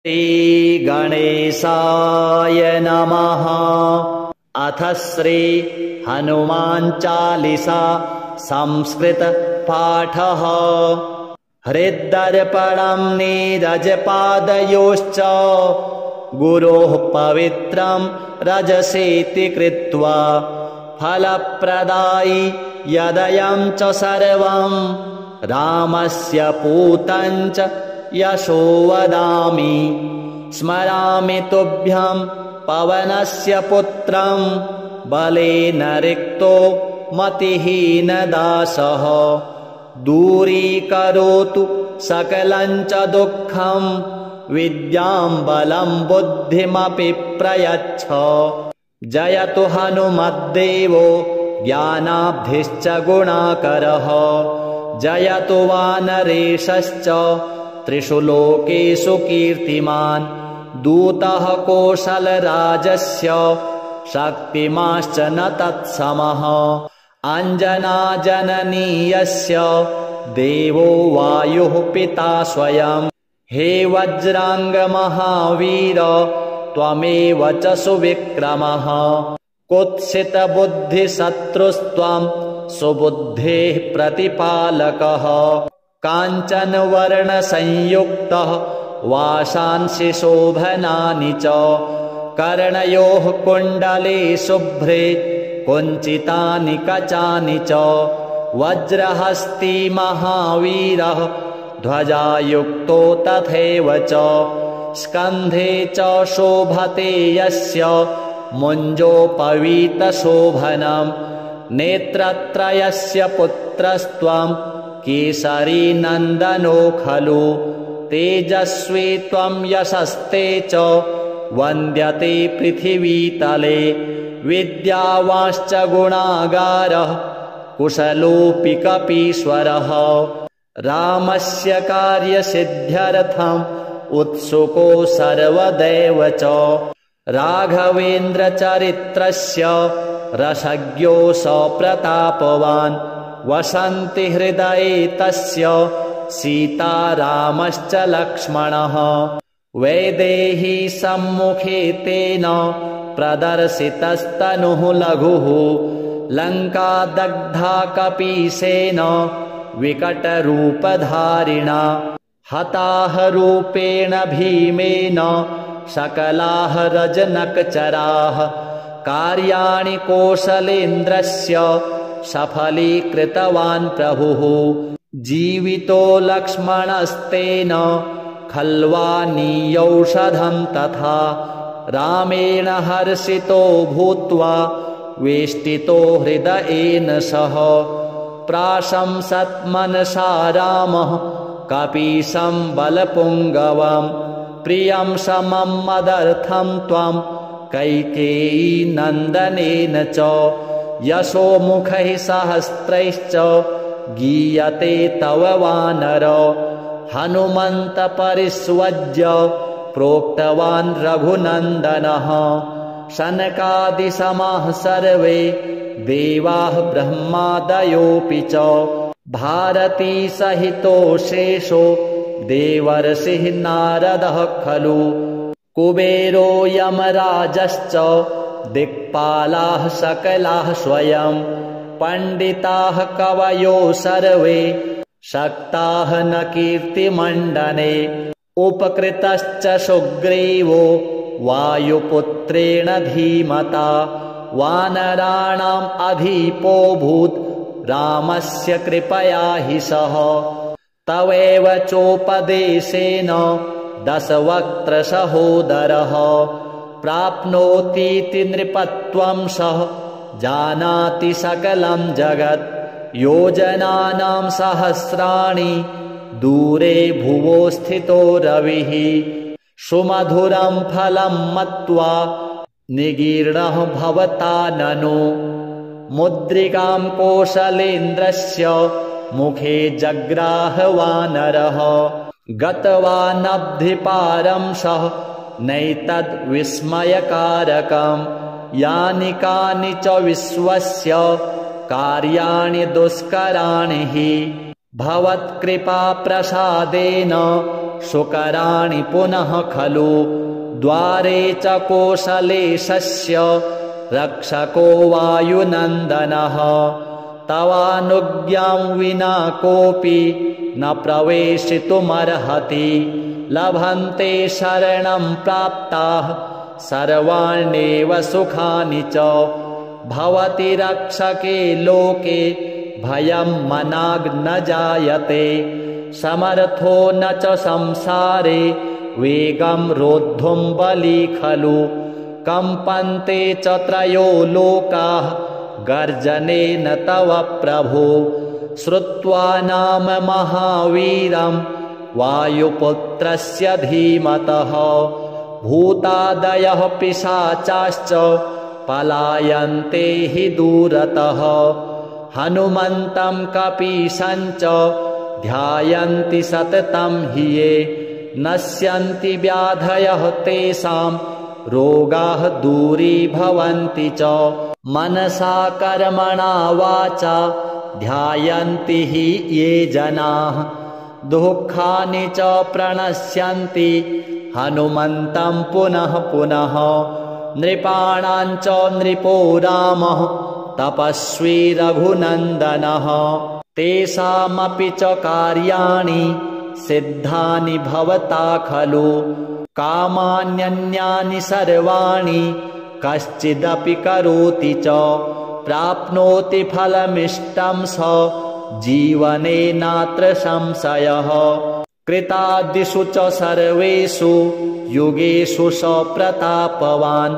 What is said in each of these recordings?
श्री गणेशाय नमः। अथ श्री हनुमान चालीसा संस्कृत पाठः। हृद्दर्पणं नीरजपादयोश्च गुरोः पवित्रं रजसेति कृत्वा फलप्रदायि यदयं च सर्वं रामस्य पूतं च यशो वदामि। स्मरामि तुभ्यं पवनस्य पुत्रं बलेन रिक्तो मतिहीनदासः। दूरीकरोतु सकलं च दुःखं विद्यां बलं बुद्धिमपि प्रयच्छ। जयतु हनुमद्देवो ज्ञानाब्धिश्च गुणाकरः। जयतु वानरेशश्च त्रिषु लोकेषु कीर्तिमान्। दूतः कौशलराजस्य शक्तिमाश्च न तत्समः। अञ्जनाजननीयस्य देवो वायुः पिता स्वयं। हे वज्राङ्गमहावीर त्वमेव च सुविक्रमः। कुत्सितबुद्धिशत्रुस्त्वं सुबुद्धेः प्रतिपालकः। काञ्चनवर्णसंयुक्तः वासांसि शोभनानि च। कर्णयोः कुण्डले शुभ्रे कुञ्चितानि कचानि च। वज्रहस्ती महावीरः ध्वजायुक्तो तथैव च। स्कन्धे च शोभते यस्य मुञ्जोपवीतशोभनं। नेत्रत्रयस्य पुत्रस्त्वं केसरी नन्दनो खलु। तेजस्वी त्वं यशस्ते च वन्द्यते पृथिवीतले। विद्यावांश्च गुणागारः कुशलोऽपि कपीश्वरः। रामस्य कार्यसिद्ध्यर्थम् उत्सुको सर्वदैव च। राघवेन्द्रचरित्रस्य रसज्ञो सप्रतापवान्। वसन्ति हृदये तस्य सीतारामश्च लक्ष्मणः। वैदेही सम्मुखे तेन प्रदर्शितस्तनुः लघुः। लङ्का दग्धा कपीशेन विकटरूपधारिणा। हताः रूपेण भीमेन सकलाः रजनकचराः। कार्याणि कौशलेन्द्रस्य सफलीकृतवान् प्रभुः। जीवितो लक्ष्मणस्तेन खल्वानीयौषधं तथा। रामेण हर्षितो भूत्वा वेष्टितो हृदयेन सह। प्राशंसत् मनसा रामः कपीशं बलपुङ्गवं। प्रियं समं मदर्थं त्वं कैकेयी नन्दनेन च। यशोमुखैः सहस्रैश्च गीयते तव वानर। हनुमन्त परिष्वज्य प्रोक्तवान् रघुनन्दनः। शनकादिसमाः सर्वे देवाः ब्रह्मादयोऽपि च। भारती सहितो शेषो देवर्षिः नारदः खलु। कुबेरो यमराजश्च दिक्पालाः सकलाः स्वयं। पण्डिताः कवयो सर्वे शक्ताः न कीर्तिमण्डने। उपकृतश्च सुग्रीवो वायुपुत्रेण धीमता। वानराणाम् अधिपोऽभूत् रामस्य कृपया हि सः। तवैव चोपदेशेन दशवक्त्रसहोदरः। प्राप्नोतीति नृपत्वं सः जानाति सकलं जगत्। योजनानां सहस्राणि दूरे भुवो स्थितो रविः। सुमधुरं फलं मत्वा निगीर्णः भवता ननु। मुद्रिकां कौशलेन्द्रस्य मुखे जग्राह वानरः। गतवानब्धिपारं सः नैतद्विस्मयकारकम्। यानि कानि च विश्वस्य कार्याणि दुष्कराणि हि। भवत्कृपाप्रसादेन सुकराणि पुनः खलु द्वारे च कोसलेशस्य रक्षको वायुनन्दनः तवानुज्ञां विना कोऽपि न प्रवेशितुमर्हति लभन्ते शरणं प्राप्ताः सर्वाण्येव सुखानि च भवति रक्षके लोके भयं मनाग् न जायते समर्थो न च संसारे वेगं रोद्धुं बली खलु कम्पन्ते च त्रयो लोकाः गर्जनेन तव प्रभो श्रुत्वा नाम महावीरं वायुपुत्रस्य धीमतः भूतादयः पिशाचाश्च पलायन्ते हि दूरतः हनुमन्तं कपीशं च ध्यायन्ति सततं हि ये नश्यन्ति व्याधयः तेषां रोगाः दूरीभवन्ति च मनसा कर्मणा वाचा ध्यायन्ति हि ये जनाः दुःखानि च प्रणश्यन्ति हनुमन्तं पुनः पुनः नृपाणां च नृपो रामः तपस्वी रघुनन्दनः तेषामपि च कार्याणि सिद्धानि भवता खलु कामान्यन्यानि सर्वाणि कश्चिदपि करोति च प्राप्नोति फलमिष्टं स जीवने नात्र संशयः कृतादिषु च सर्वेषु युगेषु स प्रतापवान्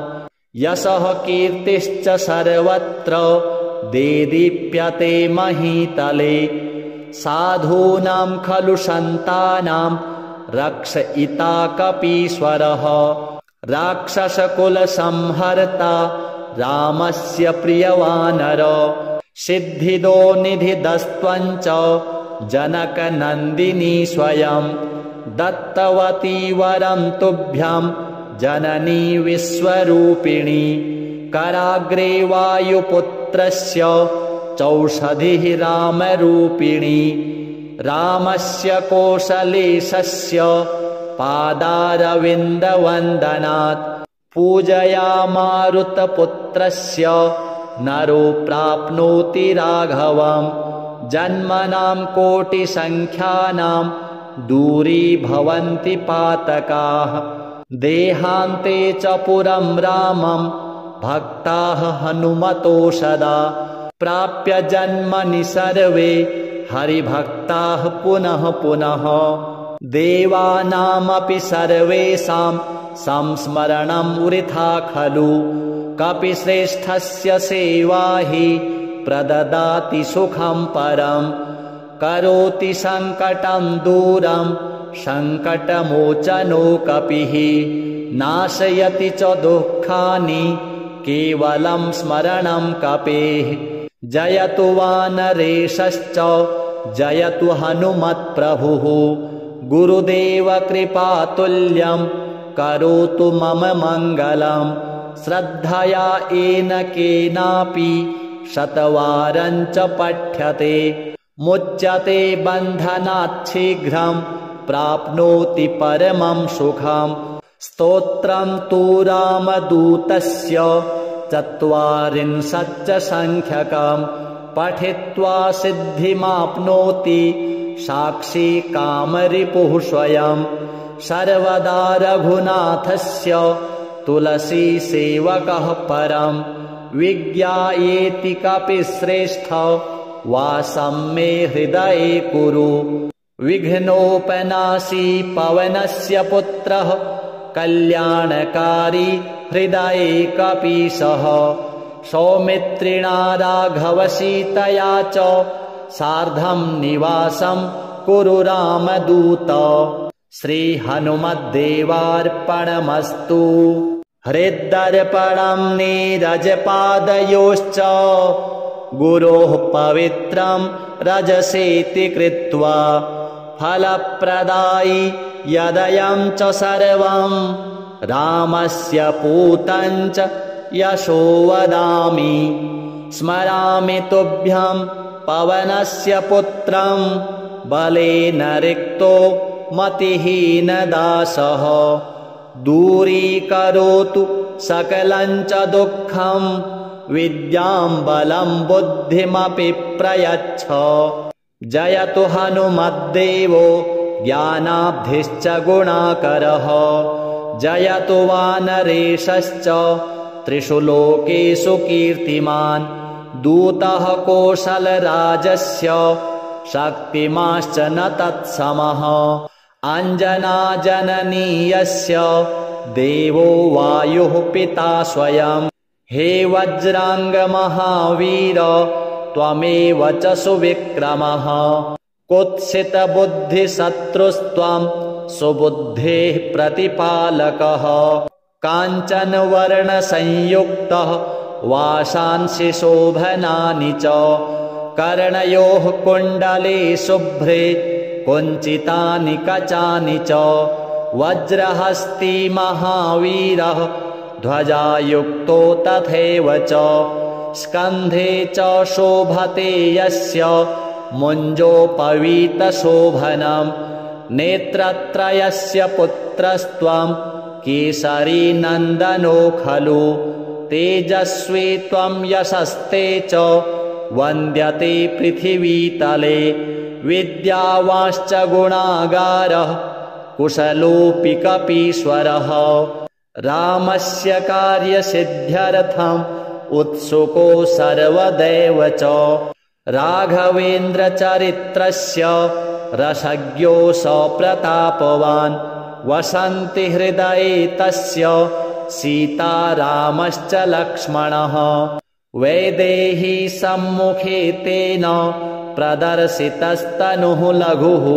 यशः कीर्तिश्च सर्वत्र देदीप्यते महीतले साधूनां खलु सन्तानां रक्षयिता कपीश्वरः राक्षसकुलसंहर्ता रामस्य प्रियवानर सिद्धिदो निधिदस्त्वं च जनकनन्दिनी स्वयं दत्तवती वरं तुभ्यं जननी विश्वरूपिणी कराग्रे वायुपुत्रस्य चौषधिः रामरूपिणी रामस्य कौसलेशस्य पादारविन्दवन्दनात् पूजया मारुतपुत्रस्य नरो प्राप्नोति राघवं जन्मनां कोटिसङ्ख्यानां दूरीभवन्ति पातकाः देहान्ते च पुरं रामं भक्ताः हनुमतो सदा प्राप्य जन्मनि सर्वे हरिभक्ताः पुनः पुनः देवानामपि सर्वेषां संस्मरणं वृथा खलु कपिश्रेष्ठस्य सेवा हि प्रददाति सुखं परं करोति सङ्कटं दूरं सङ्कटमोचनो कपिः नाशयति च दुःखानि केवलं स्मरणं कपेः जयतु वानरेशश्च जयतु हनुमत्प्रभुः गुरुदेव कृपातुल्यं करोतु मम मङ्गलं श्रद्धया येन केनापि शतवारं च पठ्यते मुच्यते बन्धनात् शीघ्रं प्राप्नोति परमं सुखं स्तोत्रं तु रामदूतस्य 40 संख्यकं पठित्वा सिद्धिमाप्नोति साक्षी कामरिपुः स्वयं सर्वदा रघुनाथस्य तुलसी सेवकः परं विज्ञायेति कपिश्रेष्ठ वासं मे हृदये कुरु विघ्नोपनाशी पवनस्य पुत्रः कल्याणकारी हृदये कपीशः सौमित्रिणा राघवसीतया च सार्धं निवासं कुरु रामदूत श्रीहनुमद्देवार्पणमस्तु हृद्दर्पणं नीरजपादयोश्च गुरोः पवित्रं रजसेति कृत्वा फलप्रदायि यदयं च सर्वं रामस्य पूतं च यशो वदामि स्मरामि तुभ्यं पवनस्य पुत्रं बलेन रिक्तो मतिहीनदासः दूरीकरोतु सकलं च दुःखं विद्यां बलं बुद्धिमपि प्रयच्छ जयतु हनुमद्देवो ज्ञानाब्धिश्च गुणाकरः जयतु वानरेशश्च त्रिषु लोकेषु कीर्तिमान् दूतः कौशलराजस्य शक्तिमाश्च न तत्समः अञ्जनाजननीयस्य देवो वायुः पिता स्वयं हे वज्राङ्गमहावीर त्वमेव च सुविक्रमः कुत्सितबुद्धिशत्रुस्त्वं सुबुद्धेः प्रतिपालकः काञ्चनवर्णसंयुक्तः वासांसि शोभनानि च कर्णयोः कुण्डले शुभ्रे कुञ्चितानि कचानि च वज्रहस्ती महावीरः ध्वजायुक्तो तथैव च स्कन्धे च शोभते यस्य मुञ्जोपवीतशोभनं नेत्रत्रयस्य पुत्रस्त्वं केसरी नन्दनो खलु तेजस्वी त्वं यशस्ते च वन्द्यते पृथिवीतले विद्यावांश्च गुणागारः कुशलोऽपि कपीश्वरः रामस्य कार्यसिद्ध्यर्थम् उत्सुको सर्वदैव च राघवेन्द्रचरित्रस्य रसज्ञो सप्रतापवान् वसन्ति हृदये तस्य सीतारामश्च लक्ष्मणः वैदेही सम्मुखे तेन प्रदर्शितस्तनुः लघुः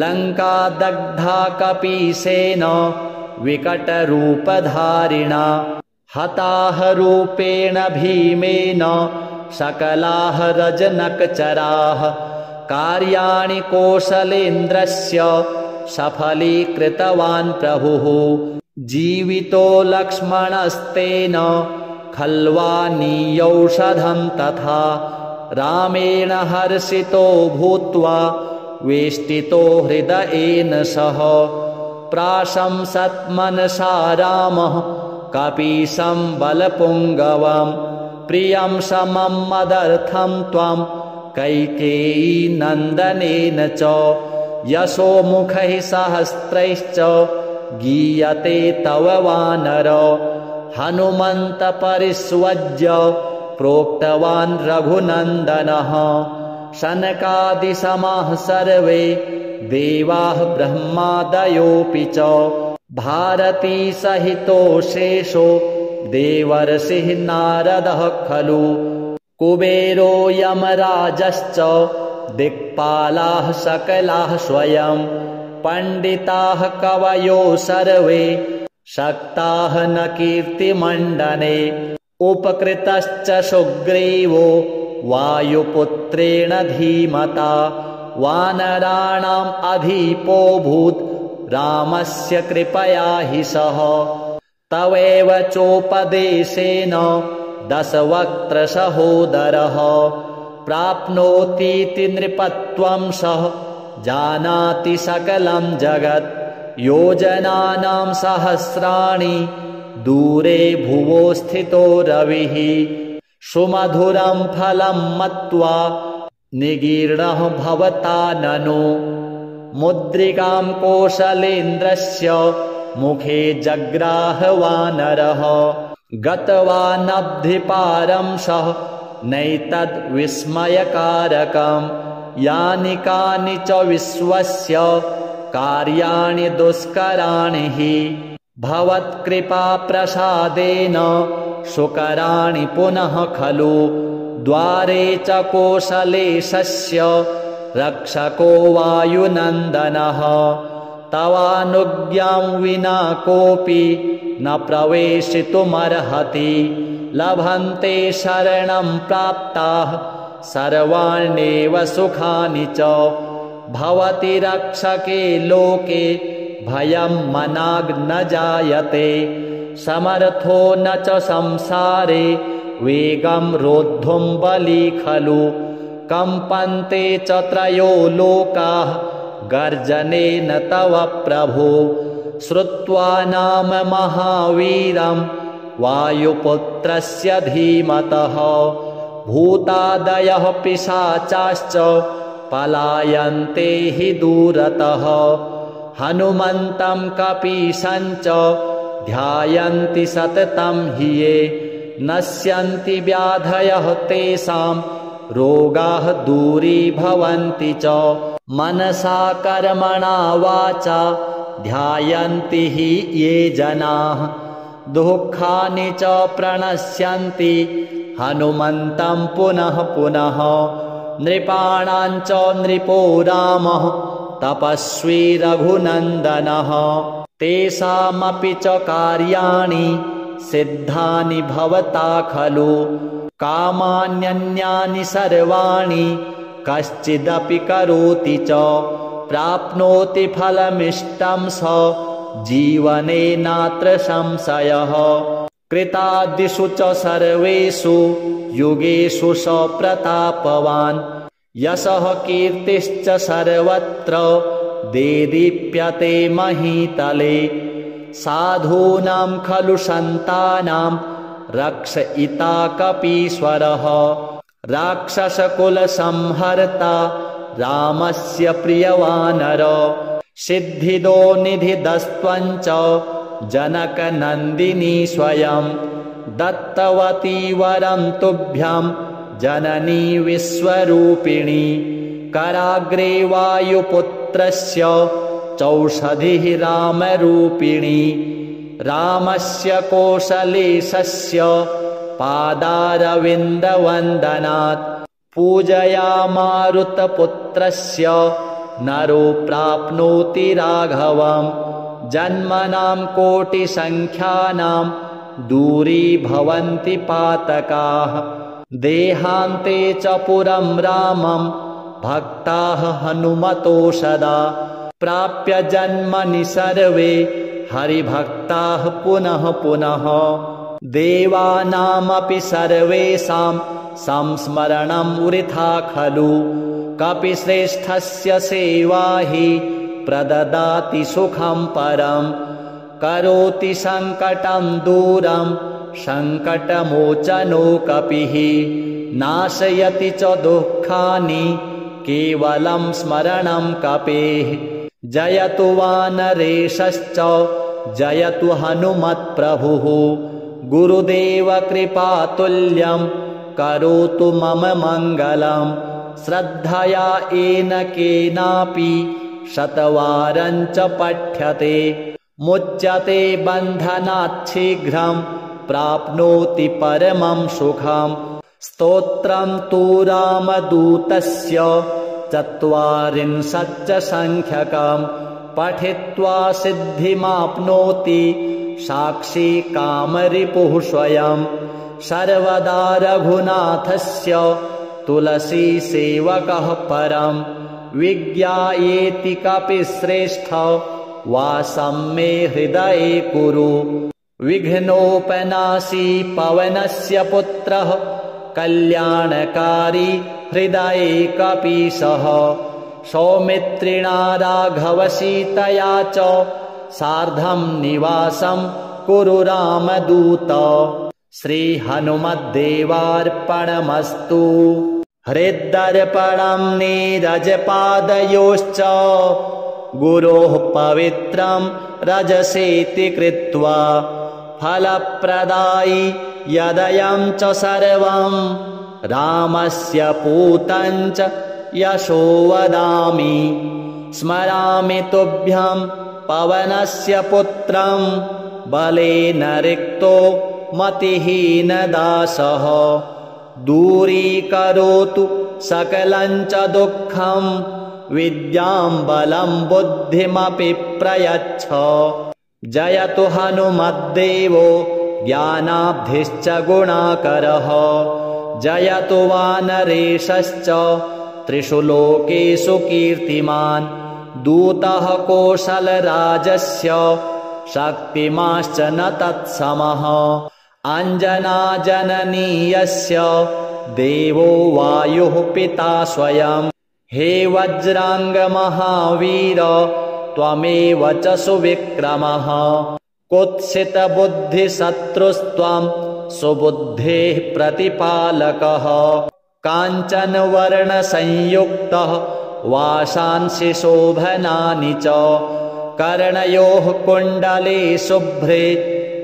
लङ्का दग्धा कपीशेन विकटरूपधारिणा हताः रूपेण भीमेन सकलाः रजनकचराः कार्याणि कौशलेन्द्रस्य सफलीकृतवान् प्रभुः जीवितो लक्ष्मणस्तेन खल्वानीयौषधं तथा रामेण हर्षितो भूत्वा वेष्टितो हृदयेन सह प्राशंसत् मनसा रामः कपीशं बलपुङ्गवं प्रियं समं मदर्थं त्वं कैकेयी नन्दनेन च यशोमुखैः सहस्रैश्च गीयते तव वानर हनुमन्त परिष्वज्य प्रोक्तवान् रघुनन्दनः शनकादिसमाः सर्वे देवाः ब्रह्मादयोऽपि च भारती सहितो शेषो देवर्षिः नारदः खलु कुबेरो यमराजश्च दिक्पालाः सकलाः स्वयं पण्डिताः कवयो सर्वे शक्ताः न कीर्तिमण्डने उपकृतश्च सुग्रीवो वायुपुत्रेण धीमता वानराणाम् अधिपोऽभूत् रामस्य कृपया हि सः तवैव चोपदेशेन दशवक्त्रसहोदरः प्राप्नोतीति नृपत्वं सः जानाति सकलं जगत् योजनानां सहस्राणि दूरे भुवो स्थितो रविः सुमधुरं फलं मत्वा निगीर्णः भवता ननु मुद्रिकां कौशलेन्द्रस्य मुखे जग्राह वानरः गतवानब्धिपारं सः नैतद्विस्मयकारकं यानि कानि च विश्वस्य कार्याणि दुष्कराणि हि भवत्कृपाप्रसादेन सुकराणि पुनः खलु द्वारे च कौशलेशस्य रक्षको वायुनन्दनः तवानुज्ञां विना कोऽपि न प्रवेशितुमर्हति लभन्ते शरणं प्राप्ताः सर्वाण्येव सुखानि च भवति रक्षके लोके भयं मनाग्न जायते समर्थो न च संसारे वेगं रोद्धुं बली खलु कम्पन्ते च त्रयो लोकाः गर्जनेन तव प्रभो। श्रुत्वा नाम महावीरं वायुपुत्रस्य धीमतः भूतादयः पिशाचाश्च पलायन्ते हि दूरतः। हनुमन्तं कपीशं च ध्यायन्ति सततं हि ये नश्यन्ति व्याधयः तेषां रोगाः दूरीभवन्ति च। मनसा कर्मणा वाचा ध्यायन्ति हि ये जनाः दुःखानि च प्रणश्यन्ति हनुमन्तं पुनः पुनः। नृपाणां च नृपो रामः तपस्वी रघुनन्दनः तेषामपि च कार्याणि सिद्धानि भवता खलु। कामान्यन्यानि सर्वाणि कश्चिदपि करोति च प्राप्नोति फलमिष्टं स जीवने नात्र संशयः। कृतादिषु च सर्वेषु युगेषु स प्रतापवान् यशः कीर्तिश्च सर्वत्र देदीप्यते महीतले। साधूनां खलु सन्तानां रक्षयिता कपीश्वरः राक्षसकुलसंहर्ता रामस्य प्रियवानर। सिद्धिदो निधिदस्त्वं च जनकनन्दिनी स्वयं दत्तवती वरं तुभ्यं जननी विश्वरूपिणी। कराग्रे वायुपुत्रस्य चौषधिः रामरूपिणी। रामस्य कौशलेशस्य पादारविन्दवन्दनात् पूजया मारुतपुत्रस्य नरो प्राप्नोति राघवम्। जन्मनां कोटिसंख्यानां दूरीभवन्ति पातकाः देहान्ते च पुरं रामं भक्ताः हनुमतो सदा। प्राप्य जन्मनि सर्वे हरिभक्ताः पुनः पुनः। देवानामपि सर्वेषां संस्मरणं वृथा खलु। कपिश्रेष्ठस्य सेवा हि प्रददाति सुखं परम्। करोति सङ्कटं दूरं सङ्कटमोचनो कपिः। नाशयति च दुःखानि केवलं स्मरणं कपेः। जयतु वानरेशश्च जयतु हनुमत्प्रभुः। गुरुदेव कृपातुल्यं करोतु मम मङ्गलं। श्रद्धया येन केनापि शतवारं च पठ्यते मुच्यते बन्धनात् शीघ्रं प्राप्नोति परमं सुखम्। स्तोत्रं तु रामदूतस्य 40 संख्यकं पठित्वा सिद्धिमाप्नोति साक्षी कामरिपुः स्वयं। सर्वदा रघुनाथस्य तुलसी सेवकः परं विज्ञायेति कपिश्रेष्ठ वासं मे हृदये कुरु। विघ्नोपनाशी पवनस्य पुत्रः कल्याणकारी हृदये कपीशः। सौमित्रिणा राघवसीतया च सार्धं निवासं कुरु रामदूत। श्रीहनुमद्देवार्पणमस्तु। हृद्दर्पणं नीरजपादयोश्च गुरोः पवित्रं रजसेति कृत्वा। फलप्रदायि यदयं च सर्वं रामस्य पूतं च यशो वदामि। स्मरामि तुभ्यं पवनस्य पुत्रं बलेन रिक्तो मतिहीनदासः। दूरीकरोतु सकलं च दुःखं विद्यां बलं बुद्धिमपि प्रयच्छ। जयतु हनुमद्देवो ज्ञानाब्धिश्च गुणाकरः। जयतु वानरेशश्च त्रिषु लोकेषु कीर्तिमान्। दूतः कौशलराजस्य शक्तिमाश्च न तत्समः। अञ्जनाजननीयस्य देवो वायुः पिता स्वयं। हे वज्राङ्गमहावीर त्वमेव च सुविक्रमः कुत्सितबुद्धिशत्रुस्त्वं सुबुद्धेः प्रतिपालकः काञ्चनवर्णसंयुक्तः वासांसि शोभनानि च कर्णयोः कुण्डले शुभ्रे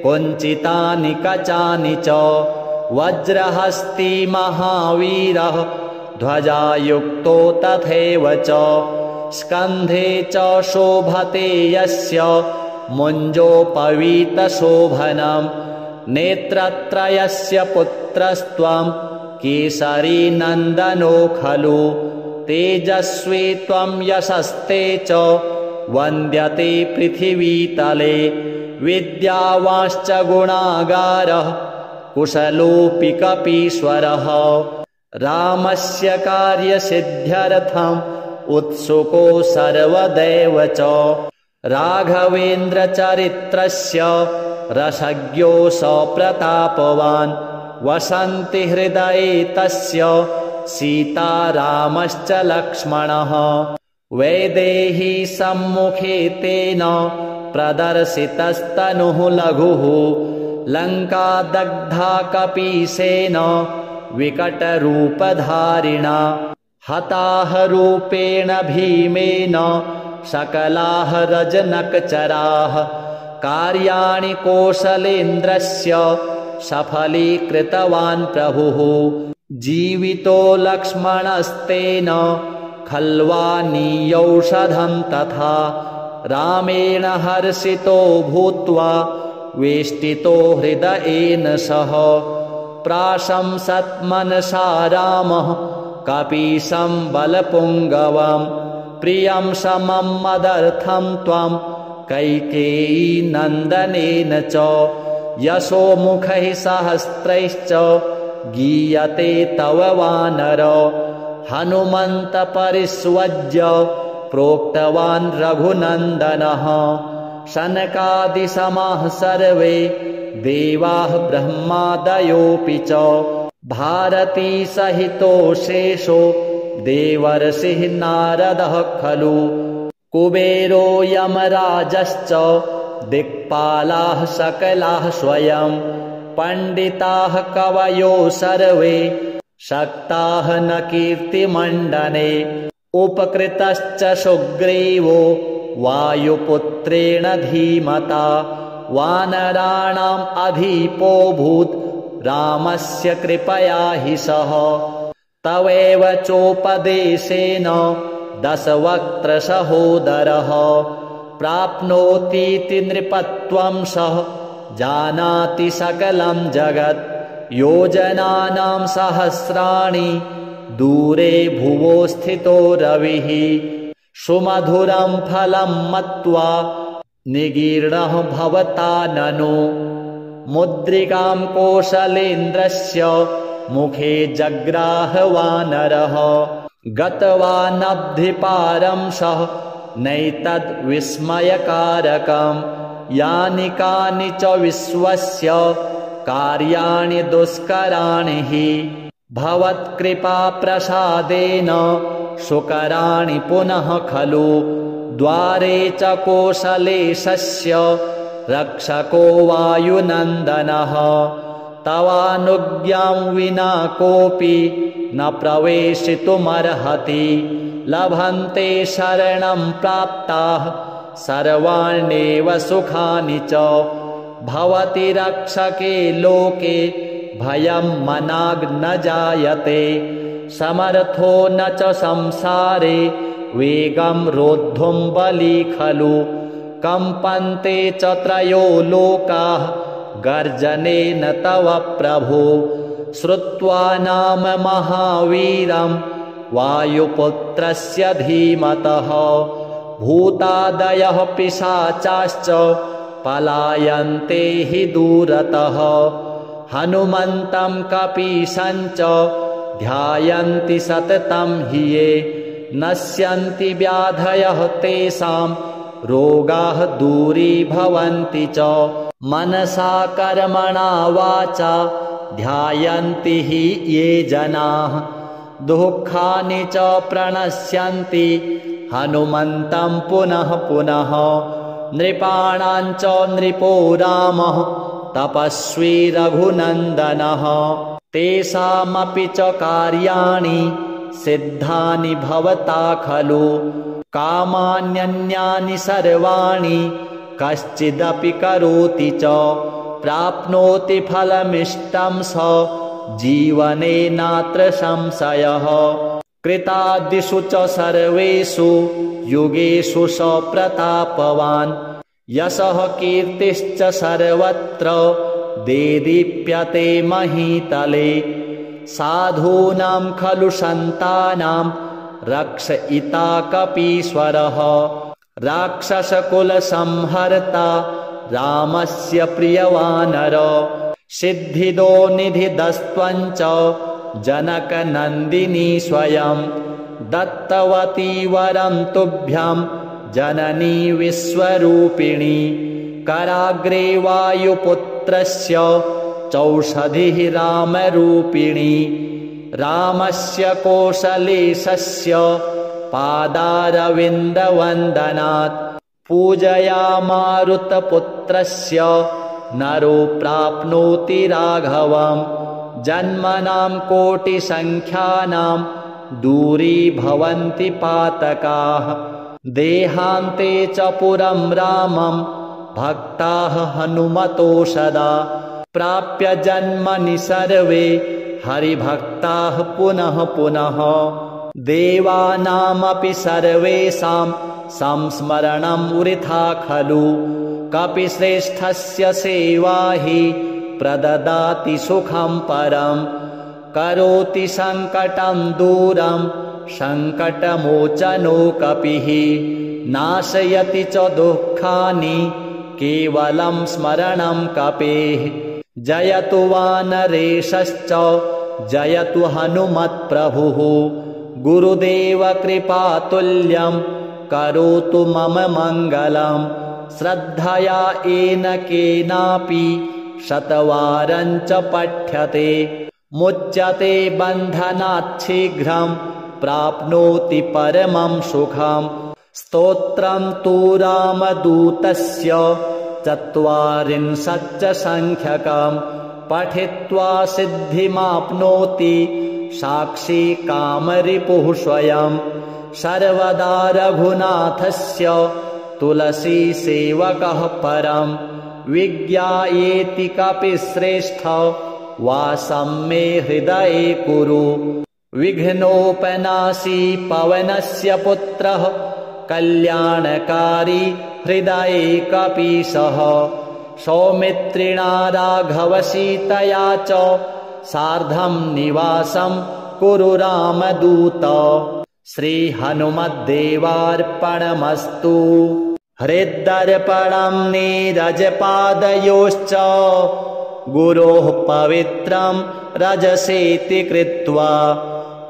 कुञ्चितानि कचानि च वज्रहस्ती महावीरः ध्वजायुक्तो तथैव च स्कन्धे च शोभते यस्य मुञ्जोपवीतशोभनं नेत्रत्रयस्य पुत्रस्त्वं केसरी नन्दनो खलु तेजस्वी त्वं यशस्ते च वन्द्यते पृथिवीतले विद्यावांश्च गुणागारः कुशलोऽपि कपीश्वरः रामस्य कार्यसिद्ध्यर्थम् उत्सुको सर्वदैव च राघवेन्द्रचरित्रस्य रसज्ञो सप्रतापवान् वसन्ति हृदये तस्य सीतारामश्च लक्ष्मणः वैदेही सम्मुखे तेन प्रदर्शितस्तनुः लघुः लङ्का दग्धा कपीशेन विकटरूपधारिणा हताः रूपेण भीमेन सकलाः रजनकचराः कार्याणि कौशलेन्द्रस्य सफलीकृतवान् प्रभुः जीवितो लक्ष्मणस्तेन खल्वानीयौषधं तथा रामेण हर्षितो भूत्वा वेष्टितो हृदयेन सह प्राशंसन्मनसा रामः कपीशं बलपुङ्गवं प्रियं समं मदर्थं त्वं कैकेयी नन्दनेन च यशोमुखैः सहस्रैश्च गीयते तव वानर हनुमन्त परिष्वज्य प्रोक्तवान् रघुनन्दनः शनकादिसमाः सर्वे देवाः ब्रह्मादयोऽपि च भारती सहितो शेषो देवर्षिः नारदः खलु कुबेरो यमराजश्च दिक्पालाः सकलाः स्वयं पण्डिताः कवयो सर्वे शक्ताः न कीर्तिमण्डने उपकृतश्च सुग्रीवो वायुपुत्रेण धीमता वानराणाम् अधिपोऽभूत् रामस्य कृपया हि सः तवैव चोपदेशेन दशवक्त्रसहोदरः प्राप्नोतीति नृपत्वं सः जानाति सकलं जगत् योजनानां सहस्राणि दूरे भुवो स्थितो रविः सुमधुरं फलं मत्वा निगीर्णः भवता ननु मुद्रिकां कौशलेन्द्रस्य मुखे जग्राह वानरः गतवानब्धिपारं सः नैतद्विस्मयकारकं यानि कानि च विश्वस्य कार्याणि दुष्कराणि हि भवत्कृपाप्रसादेन सुकराणि पुनः खलु द्वारे च कौशलेशस्य रक्षको वायुनन्दनः तवानुज्ञां विना कोऽपि न प्रवेशितुमर्हति लभन्ते शरणं प्राप्ताः सर्वाण्येव सुखानि च भवति रक्षके लोके भयं मनाग्न जायते समर्थो न च संसारे वेगं रोद्धुं बली खलु कम्पन्ते च त्रयो लोकाः गर्जनेन तव प्रभो श्रुत्वा नाम महावीरं वायुपुत्रस्य धीमतः भूतादयः पिशाचाश्च पलायन्ते हि दूरतः हनुमन्तं कपीशं च ध्यायन्ति सततं हि ये नश्यन्ति व्याधयः तेषां रोगाः दूरीभवन्ति च मनसा कर्मणा वाचा ध्यायन्ति हि ये जनाः दुःखानि च प्रणश्यन्ति हनुमन्तं पुनः पुनः। नृपाणां च नृपो रामः तपस्वी रघुनन्दनः। तेषामपि च कार्याणि सिद्धानि भवता खलु। कामान्यन्यानि सर्वाणि कश्चिदपि करोति च। प्राप्नोति फलमिष्टं स जीवने नात्र संशयः। कृतादिषु च सर्वेषु युगेषु स प्रतापवान्। यशः कीर्तिश्च सर्वत्र देदीप्यते महीतले। साधूनां खलु सन्तानां रक्षयिता कपीश्वरः। राक्षसकुलसंहर्ता रामस्य प्रियवानर। सिद्धिदो निधिदस्त्वञ्च जनकनन्दिनी स्वयं। दत्तवती वरं तुभ्यं जननी विश्वरूपिणी। कराग्रे वायुपुत्रस्य चौषधिः रामरूपिणी। रामस्य कौसलेशस्य पादारविन्दवन्दनात्। पूजया मारुतपुत्रस्य नरो प्राप्नोति राघवम्। जन्मनां कोटिसङ्ख्यानां दूरीभवन्ति पातकाः। देहान्ते च पुरं रामं भक्ताः हनुमतो सदा। प्राप्य जन्मनि सर्वे हरिभक्ताः पुनः पुनः। देवानामपि सर्वेषां संस्मरणं वृथा खलु। कपिश्रेष्ठस्य सेवा हि प्रददाति सुखं परं। करोति सङ्कटं दूरं सङ्कटमोचनो कपिः। नाशयति च दुःखानि केवलं स्मरणं कपेः। जयतु वानरेशश्च जयतु हनुमत्प्रभुः। गुरुदेव कृपातुल्यं करोतु मम मङ्गलम्। श्रद्धया येन केनापि शतवारं च पठ्यते। मुच्यते बन्धनात् शीघ्रं प्राप्नोति परमं सुखम्। स्तोत्रं तु रामदूतस्य 40 संख्यकम्। पठित्वा सिद्धिमाप्नोति साक्षी कामरिपुः स्वयं। सर्वदा रघुनाथस्य तुलसी सेवकः परं। विज्ञायेति कपिश्रेष्ठ वासं मे हृदये कुरु। विघ्नोपनाशी पवनस्य पुत्रः कल्याणकारी हृदये कपीशः। सौमित्रिणा राघवसीतया च सार्धं निवासं कुरु रामदूत। श्रीहनुमद्देवार्पणमस्तु। हृद्दर्पणं नीरजपादयोश्च गुरोः पवित्रं रजसेति कृत्वा।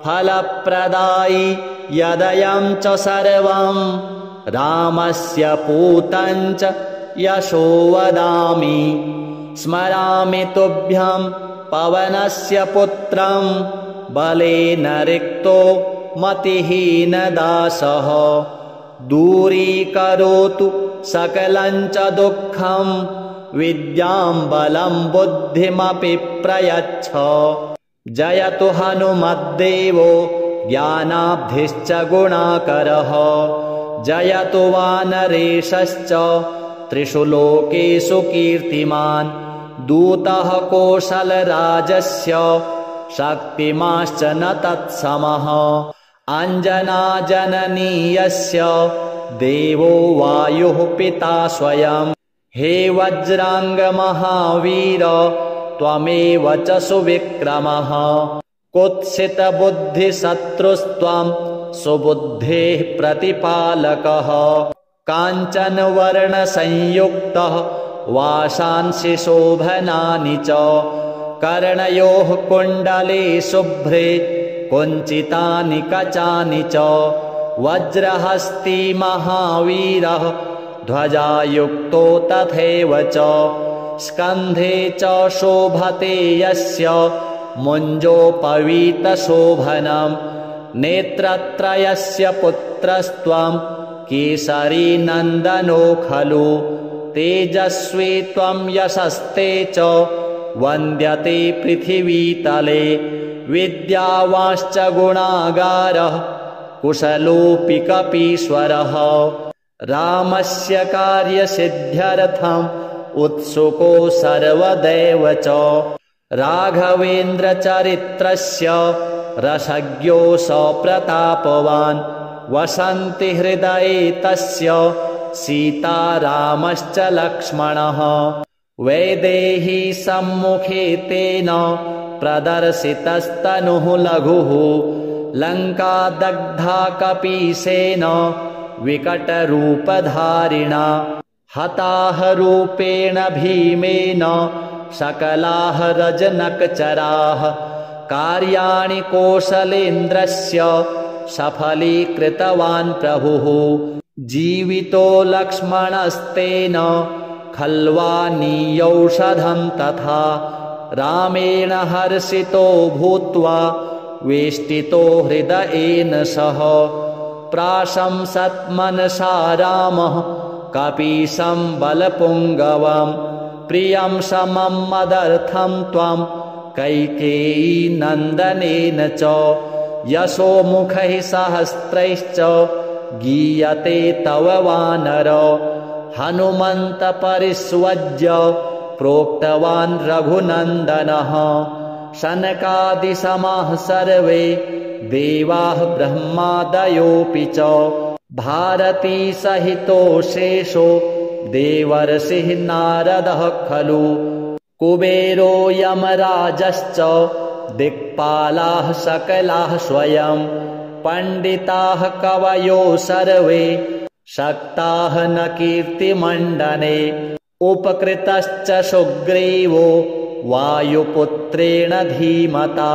फलप्रदायि यदयं च सर्वं रामस्य पूतं च यशो वदामि। स्मरामि तुभ्यं पवनस्य पुत्रं बलेन रिक्तो मतिहीनदासः। दूरीकरोतु सकलं च दुःखं विद्यां बलं बुद्धिमपि प्रयच्छ। जयतु हनुमद्देवो ज्ञानाब्धिश्च गुणाकरः। जयतु वानरेशश्च त्रिषु लोकेषु कीर्तिमान्। दूतः कौसलराजस्य शक्तिमाश्च न तत्समः। अञ्जनाजननीयस्य देवो वायुः पिता स्वयं। हे वज्राङ्गमहावीर त्वमेव च सुविक्रमः। कुत्सितबुद्धिशत्रुस्त्वं सुबुद्धेः प्रतिपालकः। काञ्चनवर्णसंयुक्तः वासांसि शोभनानि च। कर्णयोः कुण्डले शुभ्रे कुञ्चितानि कचानि च। वज्रहस्ती महावीरः ध्वजायुक्तो तथैव च। स्कन्धे च शोभते यस्य मुञ्जोपवीतशोभनम् नेत्रत्रयस्य पुत्रस्त्वं केसरी नन्दनो खलु तेजस्वी त्वं यशस्ते च वन्द्यते पृथिवीतले विद्यावांश्च गुणागारः कुशलोऽपि कपीश्वरः रामस्य कार्यसिद्ध्यर्थम् उत्सुको सर्वदैव च राघवेन्द्रचरित्रस्य रसज्ञो सप्रतापवान् वसन्ति हृदये तस्य सीता रामश्च लक्ष्मणः वैदेही सम्मुखे तेन प्रदर्शितस्तनुः लघुः लङ्का दग्धा कपीशेन विकटरूपधारिणा हताः रूपेण भीमेन सकलाः रजनकचराः कार्याणि कौशलेन्द्रस्य सफलीकृतवान् प्रभुः जीवितो लक्ष्मणस्तेन खल्वानीयौषधं तथा रामेण हर्षितो भूत्वा वेष्टितो हृदयेन सह प्राशंसत् मनसा रामः कपीशं बलपुङ्गवम् प्रियं समं मदर्थं त्वं कैकेयी नन्दनेन च यशोमुखैः सहस्रैश्च गीयते तव वानर हनुमन्त परिष्वज्य प्रोक्तवान् रघुनन्दनः शनकादिसमाः सर्वे देवाः ब्रह्मादयोऽपि च भारती सहितो शेषो देवर्षिः नारदः खलु कुबेरो यमराजश्च दिक्पालाः सकलाः स्वयं पण्डिताः कवयो सर्वे शक्ताः न कीर्तिमण्डने उपकृतश्च सुग्रीवो वायुपुत्रेण धीमता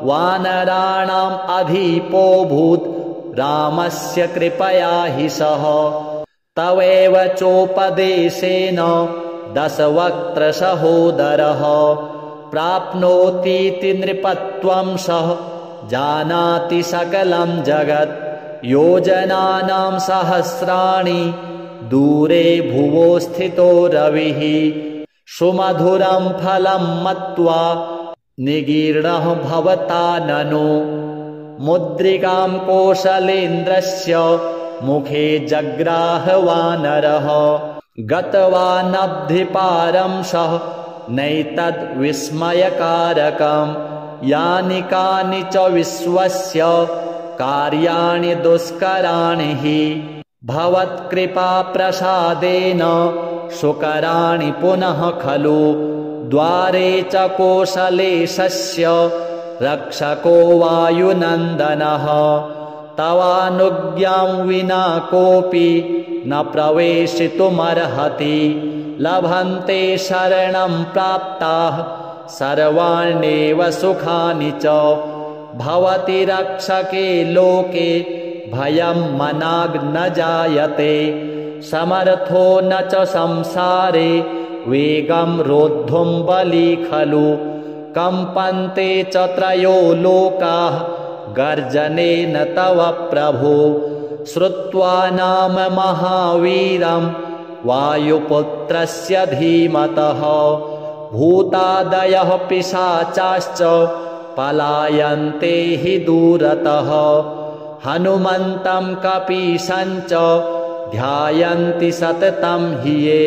वानराणाम् अधिपोऽभूत् रामस्य कृपया हि सः तवेव चोपदेशेन दशवक्त्रसहोदरः प्राप्नोतीति नृपत्वं सः जानाति सकलं जगत् योजनानां सहस्राणि दूरे भुवो स्थितो रविः सुमधुरं फलं मत्वा निगीर्णः भवता ननु मुद्रिकां कौशलेन्द्रस्य मुखे जग्राह वानरः गतवानब्धिपारं सः नैतद्विस्मयकारकम् यानि कानि च विश्वस्य कार्याणि दुष्कराणि हि भवत्कृपाप्रसादेन सुकराणि पुनः खलु द्वारे च कौशलेशस्य रक्षको वायुनन्दनः तवानुज्ञां विना कोऽपि न प्रवेशितुमर्हति लभन्ते शरणं प्राप्ताः सर्वाण्येव सुखानि च भवति रक्षके लोके भयं मनाग्न जायते समर्थो न च संसारे वेगं रोद्धुं बली खलु कम्पन्ते च त्रयो लोकाः गर्जनेन तव प्रभो श्रुत्वा नाम महावीरं वायुपुत्रस्य धीमतः भूतादयः पिशाचाश्च पलायन्ते हि दूरतः हनुमन्तं कपीशं च ध्यायन्ति सततं हि ये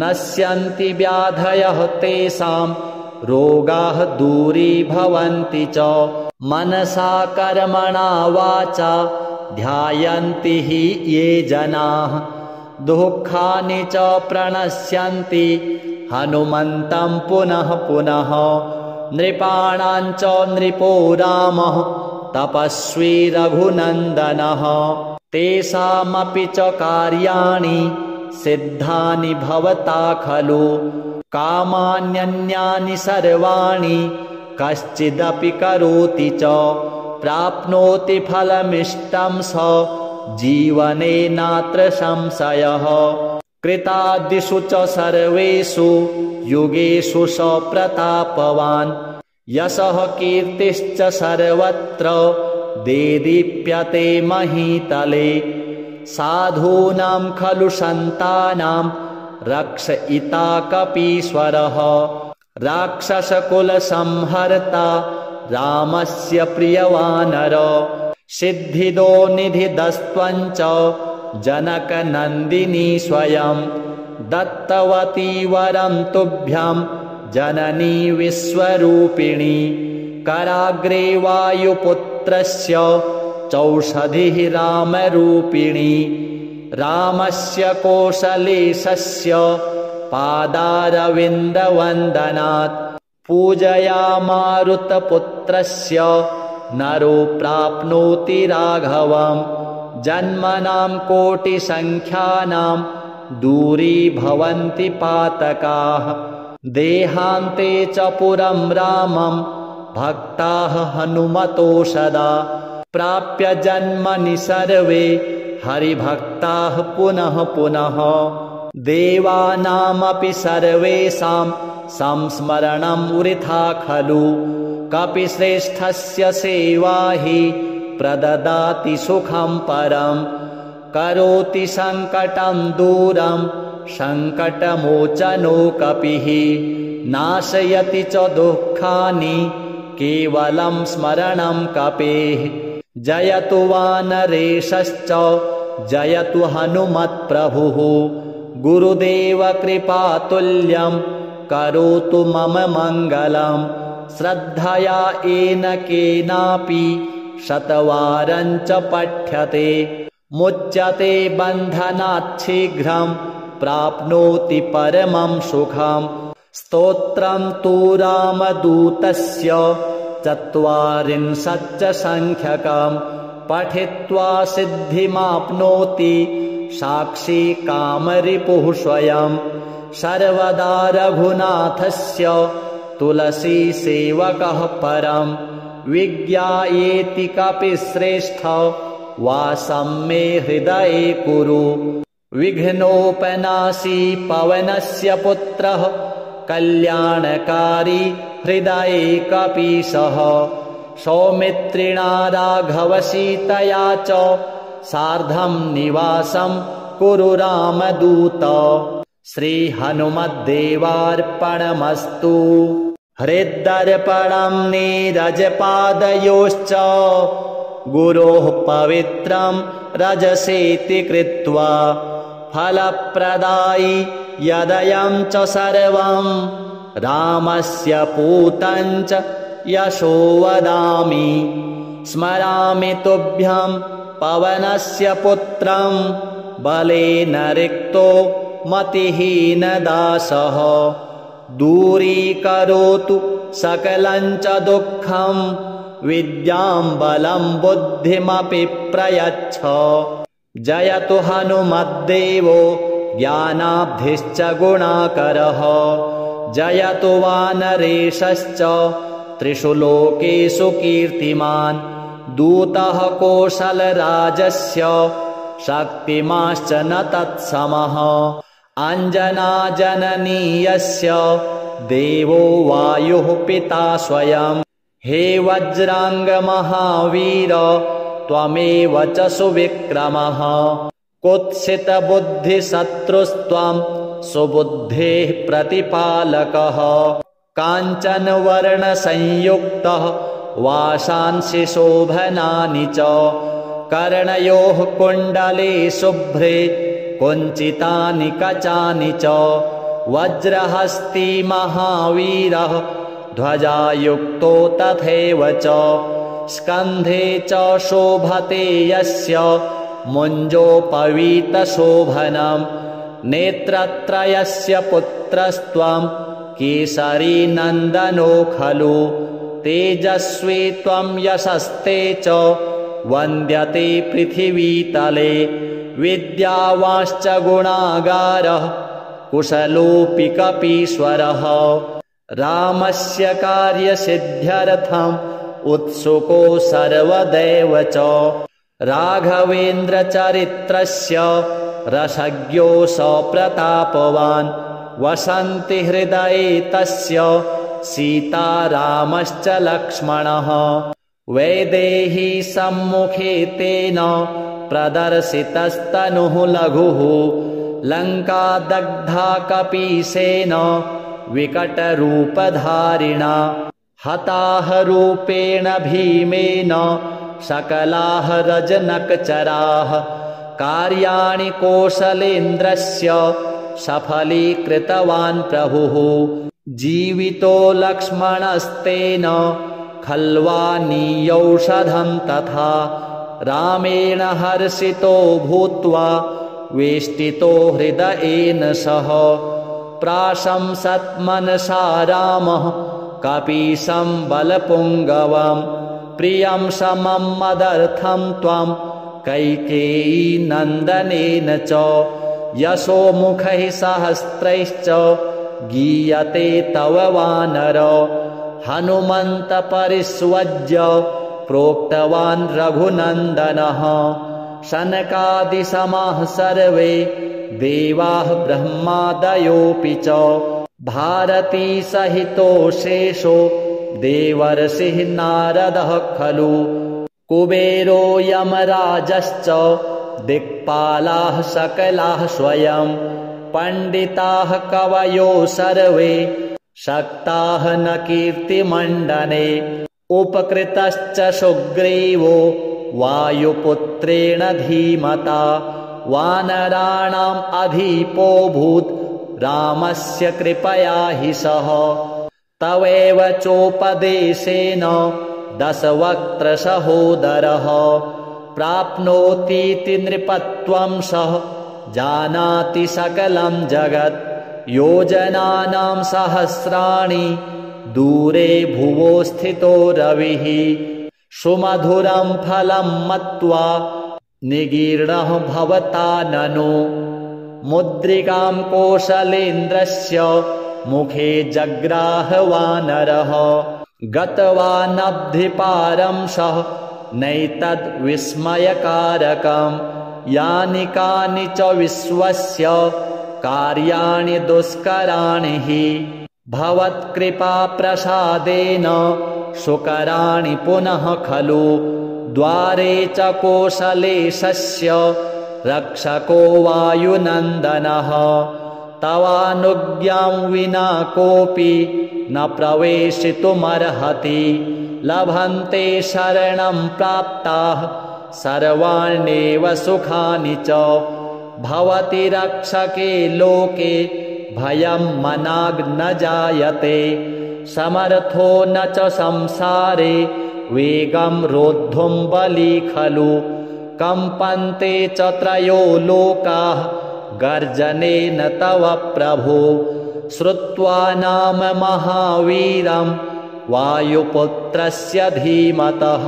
नश्यन्ति व्याधयः तेषां रोगाः दूरीभवन्ति च मनसा कर्मणा वाचा ध्यायन्ति हि ये जनाः दुःखानि च प्रणश्यन्ति हनुमन्तं पुनः पुनः नृपाणां च नृपो रामः तपस्वी रघुनन्दनः तेषामपि च कार्याणि सिद्धानि भवता खलु कामान्यन्यानि सर्वाणि कश्चिदपि करोति च प्राप्नोति फलमिष्टं स जीवने नात्र संशयः कृतादिषु च सर्वेषु युगेषु स प्रतापवान् यशः कीर्तिश्च सर्वत्र देदीप्यते महीतले साधूनां खलु सन्तानां रक्षयिता कपीश्वरः राक्षसकुलसंहर्ता रामस्य प्रियवानर सिद्धिदो निधिदस्त्वञ्च जनकनन्दिनी स्वयं दत्तवती वरं तुभ्यां जननी विश्वरूपिणी कराग्रे वायुपुत्रस्य चौषधिः रामरूपिणी रामस्य कोसलेशस्य पादारविन्दवन्दनात् पूजया मारुतपुत्रस्य नरो प्राप्नोति राघवं जन्मनां कोटिसङ्ख्यानां दूरीभवन्ति पातकाः देहान्ते च पुरं रामं भक्ताः हनुमतो सदा प्राप्य जन्मनि सर्वे हरिभक्ताः पुनः पुनः देवानामपि सर्वेषां संस्मरणं वृथा खलु कपिश्रेष्ठस्य सेवा हि प्रददाति सुखं परं करोति सङ्कटं दूरं सङ्कटमोचनो कपिः नाशयति च दुःखानि केवलं स्मरणं कपेः जयतु वानरेशश्च जयतु हनुमत्प्रभुः गुरुदेव कृपातुल्यं करोतु मम मङ्गलं श्रद्धया येन केनापि शतवारं च पठ्यते मुच्यते बन्धनात् शीघ्रं प्राप्नोति परमं सुखं स्तोत्रं तु रामदूतस्य 40 संख्यकं पठित्वा सिद्धिमाप्नोति साक्षी कामरिपुः स्वयं सर्वदा रघुनाथस्य तुलसी सेवकः परं विज्ञायेति कपिश्रेष्ठ वासं मे हृदये कुरु विघ्नोपनाशी पवनस्य पुत्रः कल्याणकारी हृदये कपीशः सौमित्रिणा राघवसीतया च सार्धं निवासं कुरु रामदूत श्रीहनुमद्देवार्पणमस्तु हृद्दर्पणं नीरजपादयोश्च गुरोः पवित्रं रजसेति कृत्वा फलप्रदायि यदयं च सर्वं रामस्य पूतं च यशो वदामि स्मरामि तुभ्यं पवनस्य पुत्रं बलेन रिक्तो मतिहीनदासः दूरीकरोतु सकलं च दुःखं विद्यां बलं बुद्धिमपि प्रयच्छ जयतु हनुमद्देवो ज्ञानाब्धिश्च गुणाकरः जयतु वानरेशश्च त्रिषु लोकेषु कीर्तिमान् दूतः कौशलराजस्य शक्तिमाश्च न तत्समः अञ्जनाजननीयस्य देवो वायुः पिता स्वयं हे वज्राङ्गमहावीर त्वमेव च सुविक्रमः कुत्सितबुद्धिशत्रुस्त्वं सुबुद्धेः प्रतिपालकः काञ्चनवर्णसंयुक्तः वासांसि शोभनानि च कर्णयोः कुण्डले शुभ्रे कुञ्चितानि कचानि च वज्रहस्ती महावीरः ध्वजायुक्तो तथैव च स्कन्धे च शोभते यस्य मुञ्जोपवीतशोभनं नेत्रत्रयस्य पुत्रस्त्वं केसरी नन्दनो खलु तेजस्वी त्वं यशस्ते च वन्द्यते पृथिवीतले विद्यावांश्च गुणागारः कुशलोऽपि कपीश्वरः रामस्य कार्यसिद्ध्यर्थम् उत्सुको सर्वदैव च राघवेन्द्रचरित्रस्य रसज्ञो सप्रतापवान् वसन्ति हृदये तस्य सीता रामश्च लक्ष्मणः वैदेही सम्मुखे तेन प्रदर्शितस्तनुः लघुः लङ्का दग्धा कपीसेन विकटरूपधारिणा हताः रूपेण भीमेन सकलाः रजनकचराः कार्याणि कौशलेन्द्रस्य सफलीकृतवान् प्रभुः जीवितो लक्ष्मणस्तेन खल्वानीयौषधं तथा रामेण हर्षितो भूत्वा वेष्टितो हृदयेन सह प्राशंसत् मनसा रामः कपीशं बलपुङ्गवं प्रियं समं मदर्थं त्वां कैकेयी नन्दनेन च यशोमुखैः सहस्रैश्च गीयते तव वानर हनुमन्त परिष्वज्य प्रोक्तवान् रघुनन्दनः शनकादिसमाः सर्वे देवाः ब्रह्मादयोऽपि च भारती सहितो शेषो देवर्षिः नारदः खलु कुबेरो यमराजश्च दिक्पालाः सकलाः स्वयं पण्डिताः कवयो सर्वे शक्ताः न कीर्तिमण्डने उपकृतश्च सुग्रीवो वायुपुत्रेण धीमता वानराणाम् अधिपोऽभूत् रामस्य कृपया हि सः तवैव चोपदेशेन दशवक्त्रसहोदरः प्राप्नोतीति नृपत्वं सः जानाति सकलं जगत् योजनानां सहस्राणि दूरे भुवो स्थितो रविः सुमधुरं फलं मत्वा निगीर्णः भवता ननु मुद्रिकां कौशलेन्द्रस्य मुखे जग्राह वानरः गतवानब्धिपारं सः नैतद्विस्मयकारकं यानि कानि च विश्वस्य कार्याणि दुष्कराणि हि भवत्कृपाप्रसादेन सुकराणि पुनः खलु द्वारे च कौशलेशस्य रक्षको वायुनन्दनः तवानुज्ञां विना कोऽपि न प्रवेशितुमर्हति लभन्ते शरणं प्राप्ताः सर्वाण्येव सुखानि च भवति रक्षके लोके भयं मनाग्न जायते समर्थो न च संसारे वेगं रोद्धुं बली खलु कम्पन्ते च त्रयो लोकाः गर्जनेन तव प्रभो श्रुत्वा नाम महावीरं वायुपुत्रस्य धीमतः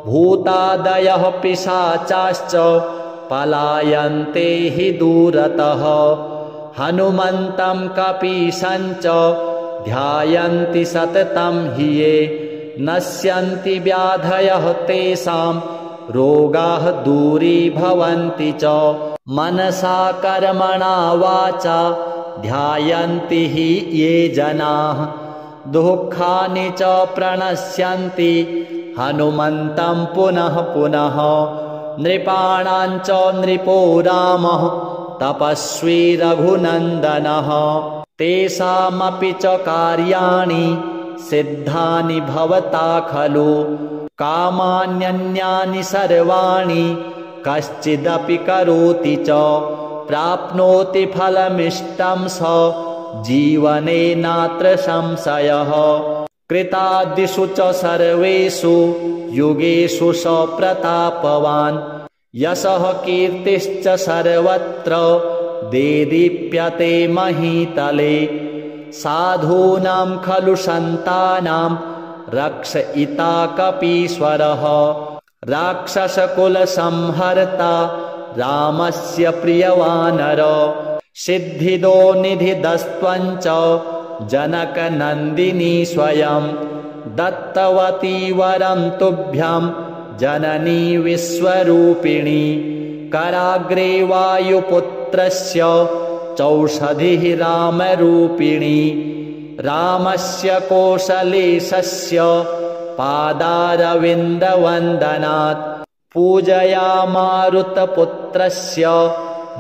भूतादयः पिशाचाश्च पलायन्ते हि दूरतः हनुमन्तं कपीशं च ध्यायन्ति सततं हि ये नश्यन्ति व्याधयः तेषां रोगाः दूरीभवन्ति च मनसा कर्मणा वाचा ध्यायन्ति हि ये जनाः दुःखानि च प्रणश्यन्ति हनुमन्तं पुनः पुनः नृपाणां च नृपो रामः तपस्वी रघुनन्दनः तेषामपि च कार्याणि सिद्धानि भवता खलु कामान्यन्यानि सर्वाणि कश्चिदपि करोति च प्राप्नोति फलमिष्टं स जीवने नात्र संशयः कृतादिषु च सर्वेषु युगेषु स प्रतापवान् यशः कीर्तिश्च सर्वत्र देदीप्यते महीतले साधूनां खलु सन्तानां रक्षयिता कपीश्वरः राक्षसकुलसंहर्ता रामस्य प्रियवानर सिद्धिदो निधिदस्त्वं च जनकनन्दिनी स्वयं दत्तवती वरं तुभ्यं जननी विश्वरूपिणी कराग्रे वायुपुत्रस्य चौषधिः रामरूपिणी रामस्य कोसलेशस्य पादारविन्दवन्दनात् पूजया मारुतपुत्रस्य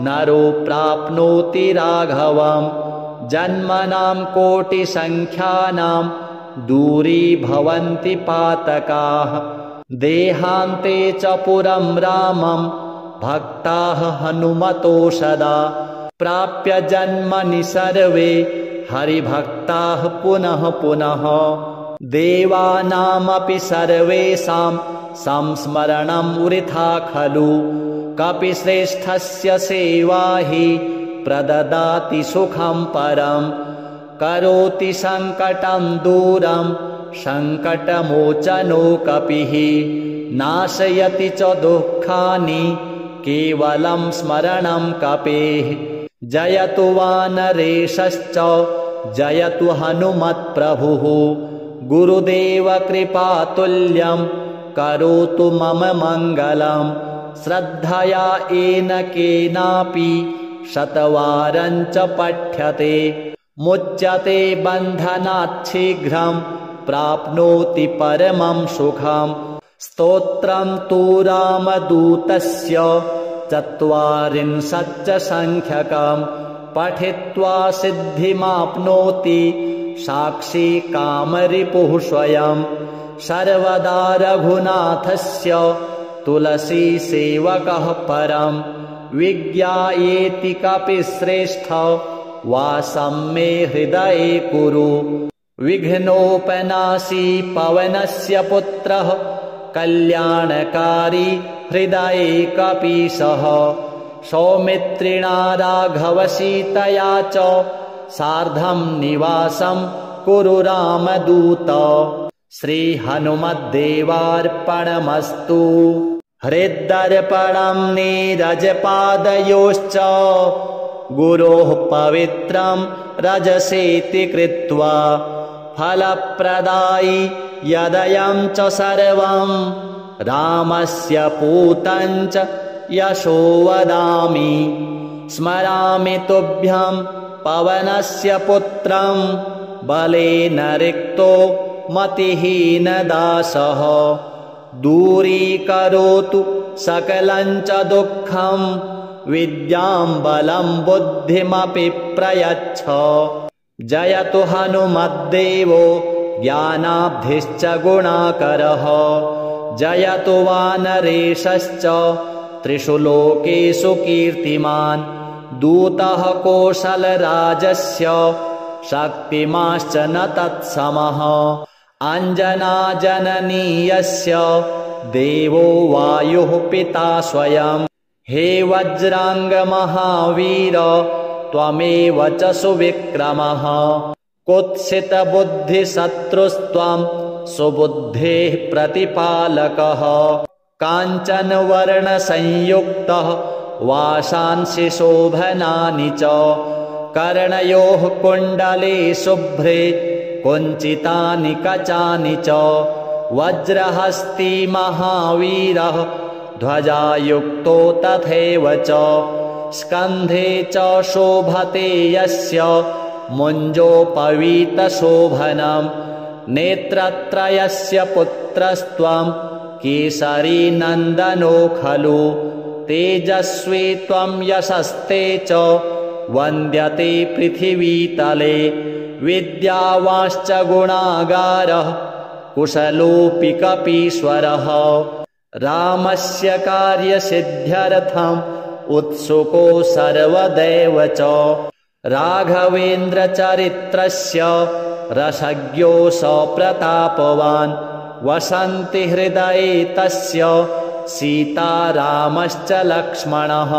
नरो प्राप्नोति राघवम् जन्मनां कोटिसङ्ख्यानां दूरीभवन्ति पातकाः देहान्ते च पुरं रामं भक्ताः हनुमतो सदा प्राप्य जन्मनि सर्वे हरिभक्ताः पुनः पुनः देवानामपि सर्वेषां संस्मरणं वृथा खलु कपिश्रेष्ठस्य सेवा हि प्रददाति सुखं परं करोति सङ्कटं दूरं सङ्कटमोचनो कपिः नाशयति च दुःखानि केवलं स्मरणं कपेः जयतु वानरेशश्च जयतु हनुमत्प्रभुः गुरुदेव कृपातुल्यं करोतु मम मङ्गलं श्रद्धया येन केनापि शतवारं च पठ्यते मुच्यते बन्धनात् शीघ्रं प्राप्नोति परमं सुखं स्तोत्रं तु रामदूतस्य 40 संख्यकं पठित्वा सिद्धिमाप्नोति साक्षी कामरिपुः स्वयं सर्वदा रघुनाथस्य तुलसी सेवकः परं विज्ञायेति कपिश्रेष्ठ वासं मे हृदये कुरु विघ्नोपनाशी पवनस्य पुत्रः कल्याणकारी हृदये कपीशः सौमित्रिणा राघवसीतया च सार्धं निवासं कुरु रामदूत श्रीहनुमद्देवार्पणमस्तु हृद्दर्पणं नीरजपादयोश्च गुरोः पवित्रं रजसेति कृत्वा फलप्रदायि यदयं च सर्वं रामस्य पूतं च यशो वदामि स्मरामि तुभ्यं पवनस्य पुत्रं बलेन रिक्तो मतिहीनदासः दूरीकरोतु सकलं च दुःखं विद्यां बलं बुद्धिमपि प्रयच्छ जयतु हनुमद्देवो ज्ञानाब्धिश्च गुणाकरः जयतु वानरेशश्च त्रिषु लोकेषु कीर्तिमान् दूतः कौसलराजस्य शक्तिमाश्च न तत्समः अञ्जनाजननीयस्य देवो वायुः पिता स्वयं हे वज्राङ्गमहावीर त्वमेव च सुविक्रमः कुत्सितबुद्धिशत्रुस्त्वं सुबुद्धेः प्रतिपालकः काञ्चनवर्णसंयुक्तः वासांसि शोभनानि च कर्णयोः कुण्डले शुभ्रे कुञ्चितानि कचानि च वज्रहस्ती महावीरः ध्वजायुक्तो तथैव च स्कन्धे च शोभते यस्य मुञ्जोपवीतशोभनं नेत्रत्रयस्य पुत्रस्त्वं केसरी नन्दनो खलु तेजस्वी त्वं यशस्ते च वन्द्यते पृथिवीतले विद्यावांश्च गुणागारः कुशलोऽपि कपीश्वरः रामस्य कार्यसिद्ध्यर्थम् उत्सुको सर्वदैव च राघवेन्द्रचरित्रस्य रसज्ञो सप्रतापवान् वसन्ति हृदये तस्य सीतारामश्च लक्ष्मणः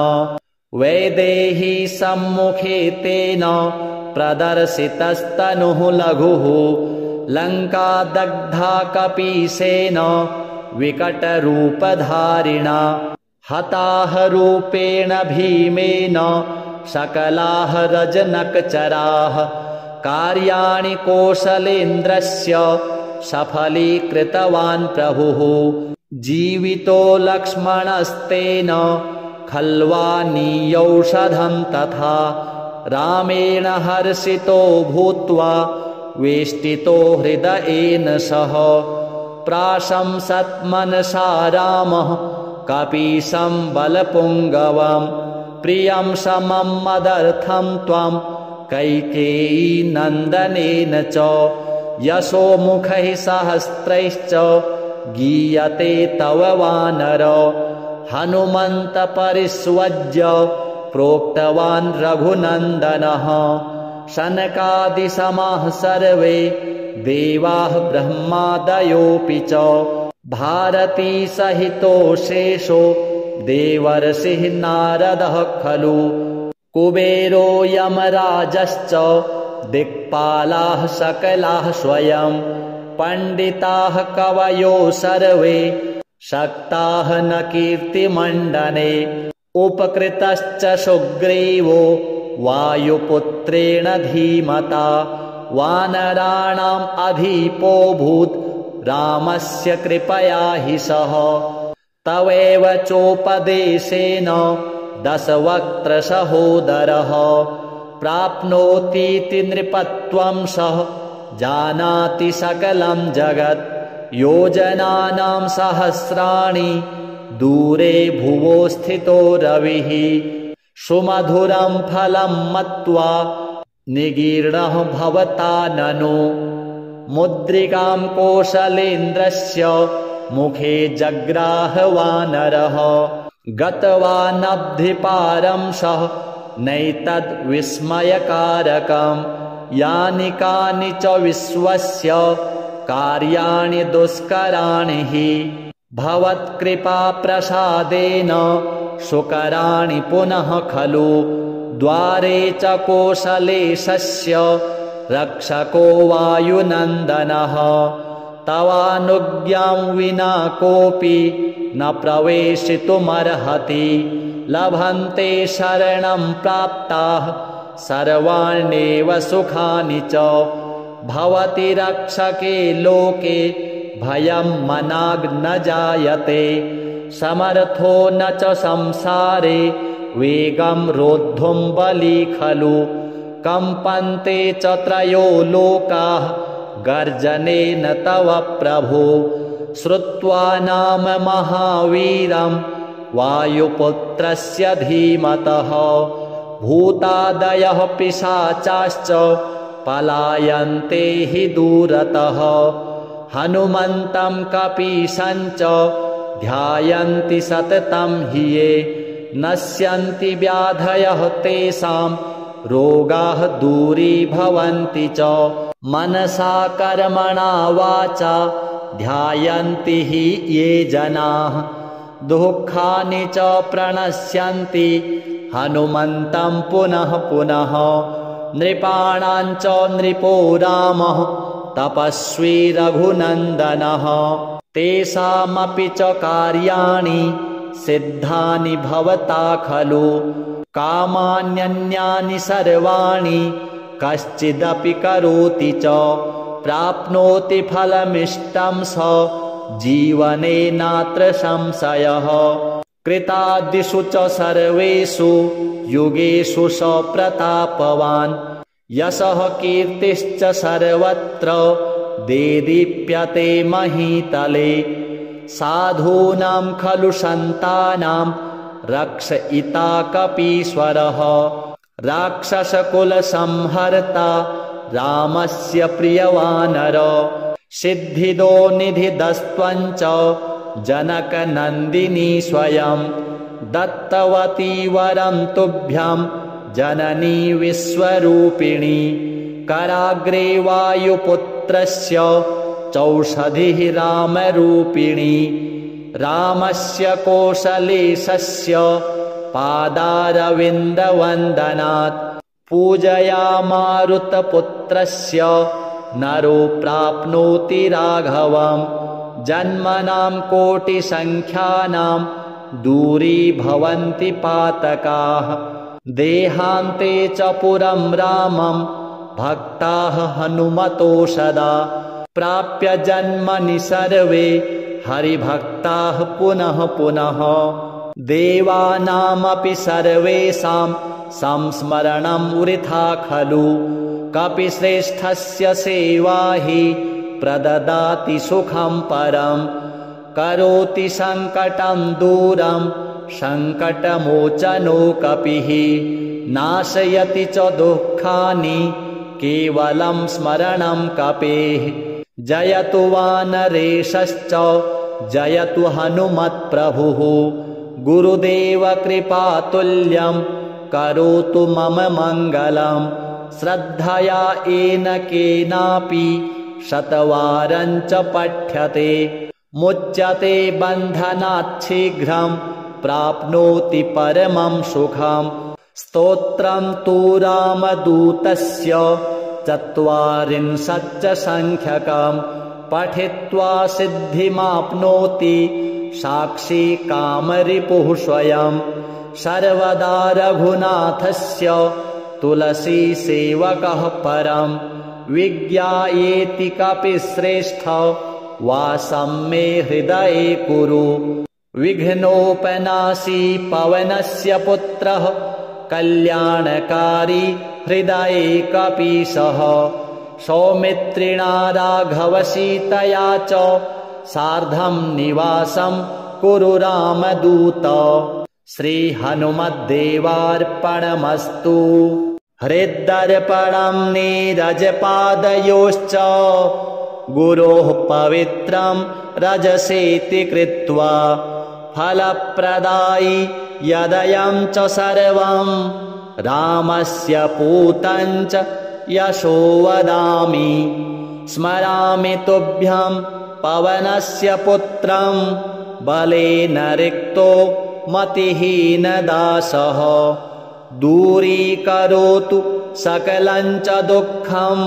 वैदेही सम्मुखे तेन प्रदर्शितस्तनुः लघुः लङ्का दग्धा कपीशेन विकटरूपधारिणा हताः रूपेण भीमेन सकलाः रजनकचराः कार्याणि कौसलेन्द्रस्य सफलीकृतवान् प्रभुः जीवितो लक्ष्मणस्तेन खल्वानीयौषधं तथा रामेण हर्षितो भूत्वा वेष्टितो हृदयेन सह प्राशंसन्मनसा रामः कपीशं बलपुङ्गवं प्रियं समं मदर्थं त्वं कैकेयी नन्दनेन च यशोमुखैः सहस्रैश्च गीयते तव वानर हनुमन्त परिष्वज्य प्रोक्तवान् रघुनन्दनः शनकादिसमाः सर्वे देवाः ब्रह्मादयोऽपि च भारती सहितो शेषो देवर्षिः नारदः खलु कुबेरो यमराजश्च दिक्पालाः सकलाः स्वयं पण्डिताः कवयो सर्वे शक्ताः न कीर्तिमण्डने उपकृतश्च सुग्रीवो वायुपुत्रेण धीमता वानराणाम् अधिपोऽभूत् रामस्य कृपया हि सः तवेव चोपदेशेन दशवक्त्रसहोदरः प्राप्नोतीति नृपत्वं सः जानाति सकलं जगत् योजनानां सहस्राणि दूरे भुवो स्थितो रविः सुमधुरं फलं मत्वा निगीर्णः भवता ननु मुद्रिकां कौशलेन्द्रस्य मुखे जग्राह वानरः गतवानब्धिपारं सः नैतद्विस्मयकारकं यानि कानि च विश्वस्य कार्याणि दुष्कराणि हि भवत्कृपाप्रसादेन सुकराणि पुनः खलु द्वारे च कौशलेशस्य रक्षको वायुनन्दनः तवानुज्ञां विना कोऽपि न प्रवेशितुमर्हति लभन्ते शरणं प्राप्ताः सर्वाण्येव सुखानि च भवति रक्षके लोके भयं मनाग्न जायते समर्थो न च संसारे वेगं रोद्धुं बली खलु कम्पन्ते च त्रयो लोकाः गर्जनेन तव प्रभो श्रुत्वा नाम महावीरं वायुपुत्रस्य धीमतः भूतादयः पिशाचाश्च पलायन्ते हि दूरतः हनुमन्तं कपीशं च ध्यायन्ति सततं हि ये नश्यन्ति व्याधयः तेषां रोगाः दूरीभवन्ति च मनसा कर्मणा वाचा ध्यायन्ति हि ये जनाः दुःखानि च प्रणश्यन्ति हनुमन्तं पुनः पुनः नृपाणां च नृपो रामः तपस्वी रघुनन्दनः तेषामपि च कार्याणि सिद्धानि भवता खलु कामान्यन्यानि सर्वाणि कश्चिदपि करोति च प्राप्नोति फलमिष्टं स जीवने नात्र संशयः कृतादिषु च सर्वेषु युगेषु स प्रतापवान् यशः कीर्तिश्च सर्वत्र देदीप्यते महीतले साधूनां खलु सन्तानां रक्षयिता कपीश्वरः राक्षसकुलसंहर्ता रामस्य प्रियवानर सिद्धिदो निधिदस्त्वञ्च जनकनन्दिनी स्वयं दत्तवती वरं तुभ्यं जननी विश्वरूपिणी कराग्रे वायुपुत्रस्य चौषधिः रामरूपिणी रामस्य कौशलेशस्य पादारविन्दवन्दनात् पूजया मारुतपुत्रस्य नरो प्राप्नोति राघवं जन्मनां कोटिसङ्ख्यानां दूरीभवन्ति पातकाः देहान्ते च पुरं रामं भक्ताः हनुमतो सदा प्राप्य जन्मनि सर्वे हरिभक्ताः पुनः पुनः देवानामपि सर्वेषां संस्मरणं वृथा खलु कपिश्रेष्ठस्य सेवा हि प्रददाति सुखं परम् करोति सङ्कटं दूरं सङ्कटमोचनो कपिः नाशयति च दुःखानि केवलं स्मरणं कपेः जयतु वानरेशश्च जयतु हनुमत्प्रभुः गुरुदेव कृपातुल्यं करोतु मम मङ्गलम् श्रद्धया येन केनापि शतवारं च पठ्यते मुच्यते बन्धनात् शीघ्रं प्राप्नोति परमं सुखम् स्तोत्रं तु रामदूतस्य 40 संख्यकम् पठित्वा सिद्धिमाप्नोति साक्षी कामरिपुः स्वयं सर्वदा रघुनाथस्य तुलसी सेवकः परम् विज्ञायेति कपिश्रेष्ठ वासं मे हृदये कुरु विघ्नोपनाशी पवनस्य पुत्रः कल्याणकारी हृदये कपीशः सौमित्रिणा राघवसीतया च सार्धं निवासं कुरु रामदूत श्रीहनुमद्देवार्पणमस्तु हृद्दर्पणं नीरजपादयोश्च गुरोः पवित्रं रजसेति कृत्वा फलप्रदायि यदयं च सर्वं रामस्य पूतं च यशो वदामि स्मरामि तुभ्यं पवनस्य पुत्रं बलेन रिक्तो मतिहीनदासः दूरीकरोतु सकलं च दुःखं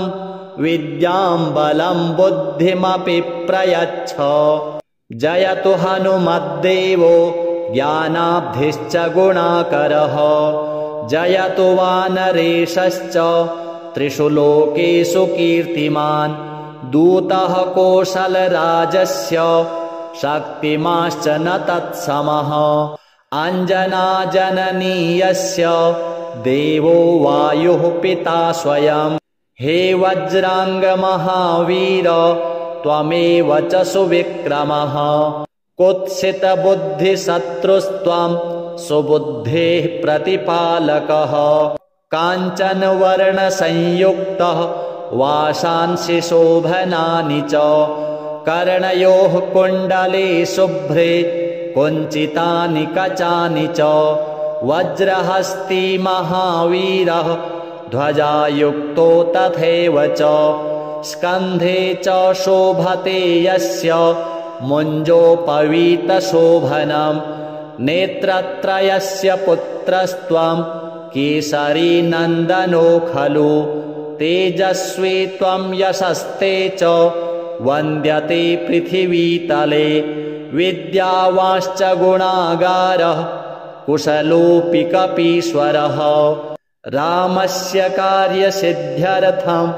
विद्यां बलं बुद्धिमपि प्रयच्छ जयतु हनुमद्देवो ज्ञानाब्धिश्च गुणाकरः जयतु वानरेशश्च त्रिषु लोकेषु कीर्तिमान् दूतः कौशलराजस्य शक्तिमाश्च न तत्समः अञ्जनाजननीयस्य देवो वायुः पिता स्वयं हे वज्राङ्गमहावीर त्वमेव च सुविक्रमः कुत्सितबुद्धिशत्रुस्त्वं सुबुद्धेः प्रतिपालकः काञ्चनवर्णसंयुक्तः वासांसि शोभनानि च कर्णयोः कुण्डले शुभ्रे कुञ्चितानि कचानि च वज्रहस्ती महावीरः ध्वजायुक्तो तथैव च स्कन्धे च शोभते यस्य मुञ्जोपवीतशोभनम् नेत्रत्रयस्य पुत्रस्त्वं केसरी नन्दनो खलु तेजस्वी त्वं यशस्ते च वन्द्यते पृथिवीतले विद्यावांश्च गुणागारः कुशलोऽपि कपीश्वरः रामस्य कार्यसिद्ध्यर्थम्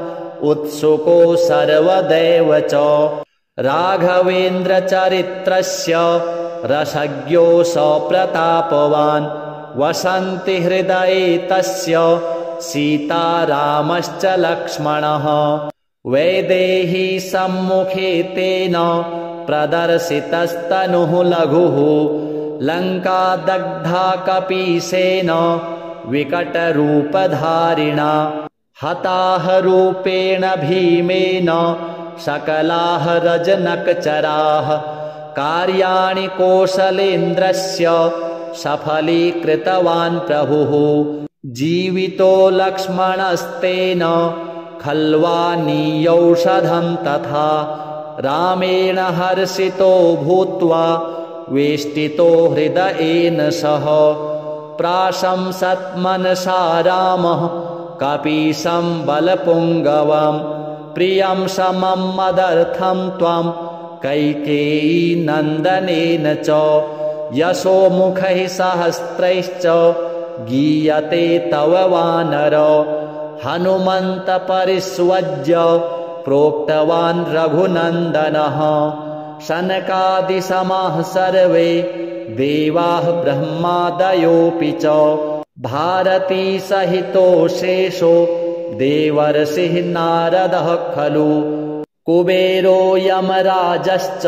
उत्सुको सर्वदैव च राघवेन्द्रचरित्रस्य रसज्ञो सप्रतापवान् वसन्ति हृदये तस्य सीता रामश्च लक्ष्मणः वैदेही सम्मुखे तेन प्रदर्शितस्तनुः लघुः लङ्का दग्धा कपीशेन विकटरूपधारिणा हताः रूपेण भीमेन सकलाः रजनकचराः कार्याणि कौशलेन्द्रस्य सफलीकृतवान् प्रभुः जीवितो लक्ष्मणस्तेन खल्वानीयौषधं तथा रामेण हर्षितो भूत्वा वेष्टितो हृदयेन सह प्राशंसत् मनसा रामः कपीशं बलपुङ्गवं प्रियं समं मदर्थं त्वं कैकेयी नन्दनेन च यशोमुखैः सहस्रैश्च गीयते तव वानर हनुमन्त परिष्वज्य प्रोक्तवान् रघुनन्दनः शनकादिसमाः सर्वे देवाः ब्रह्मादयोऽपि च भारती सहितो शेषो देवर्षिः नारदः खलु कुबेरो यमराजश्च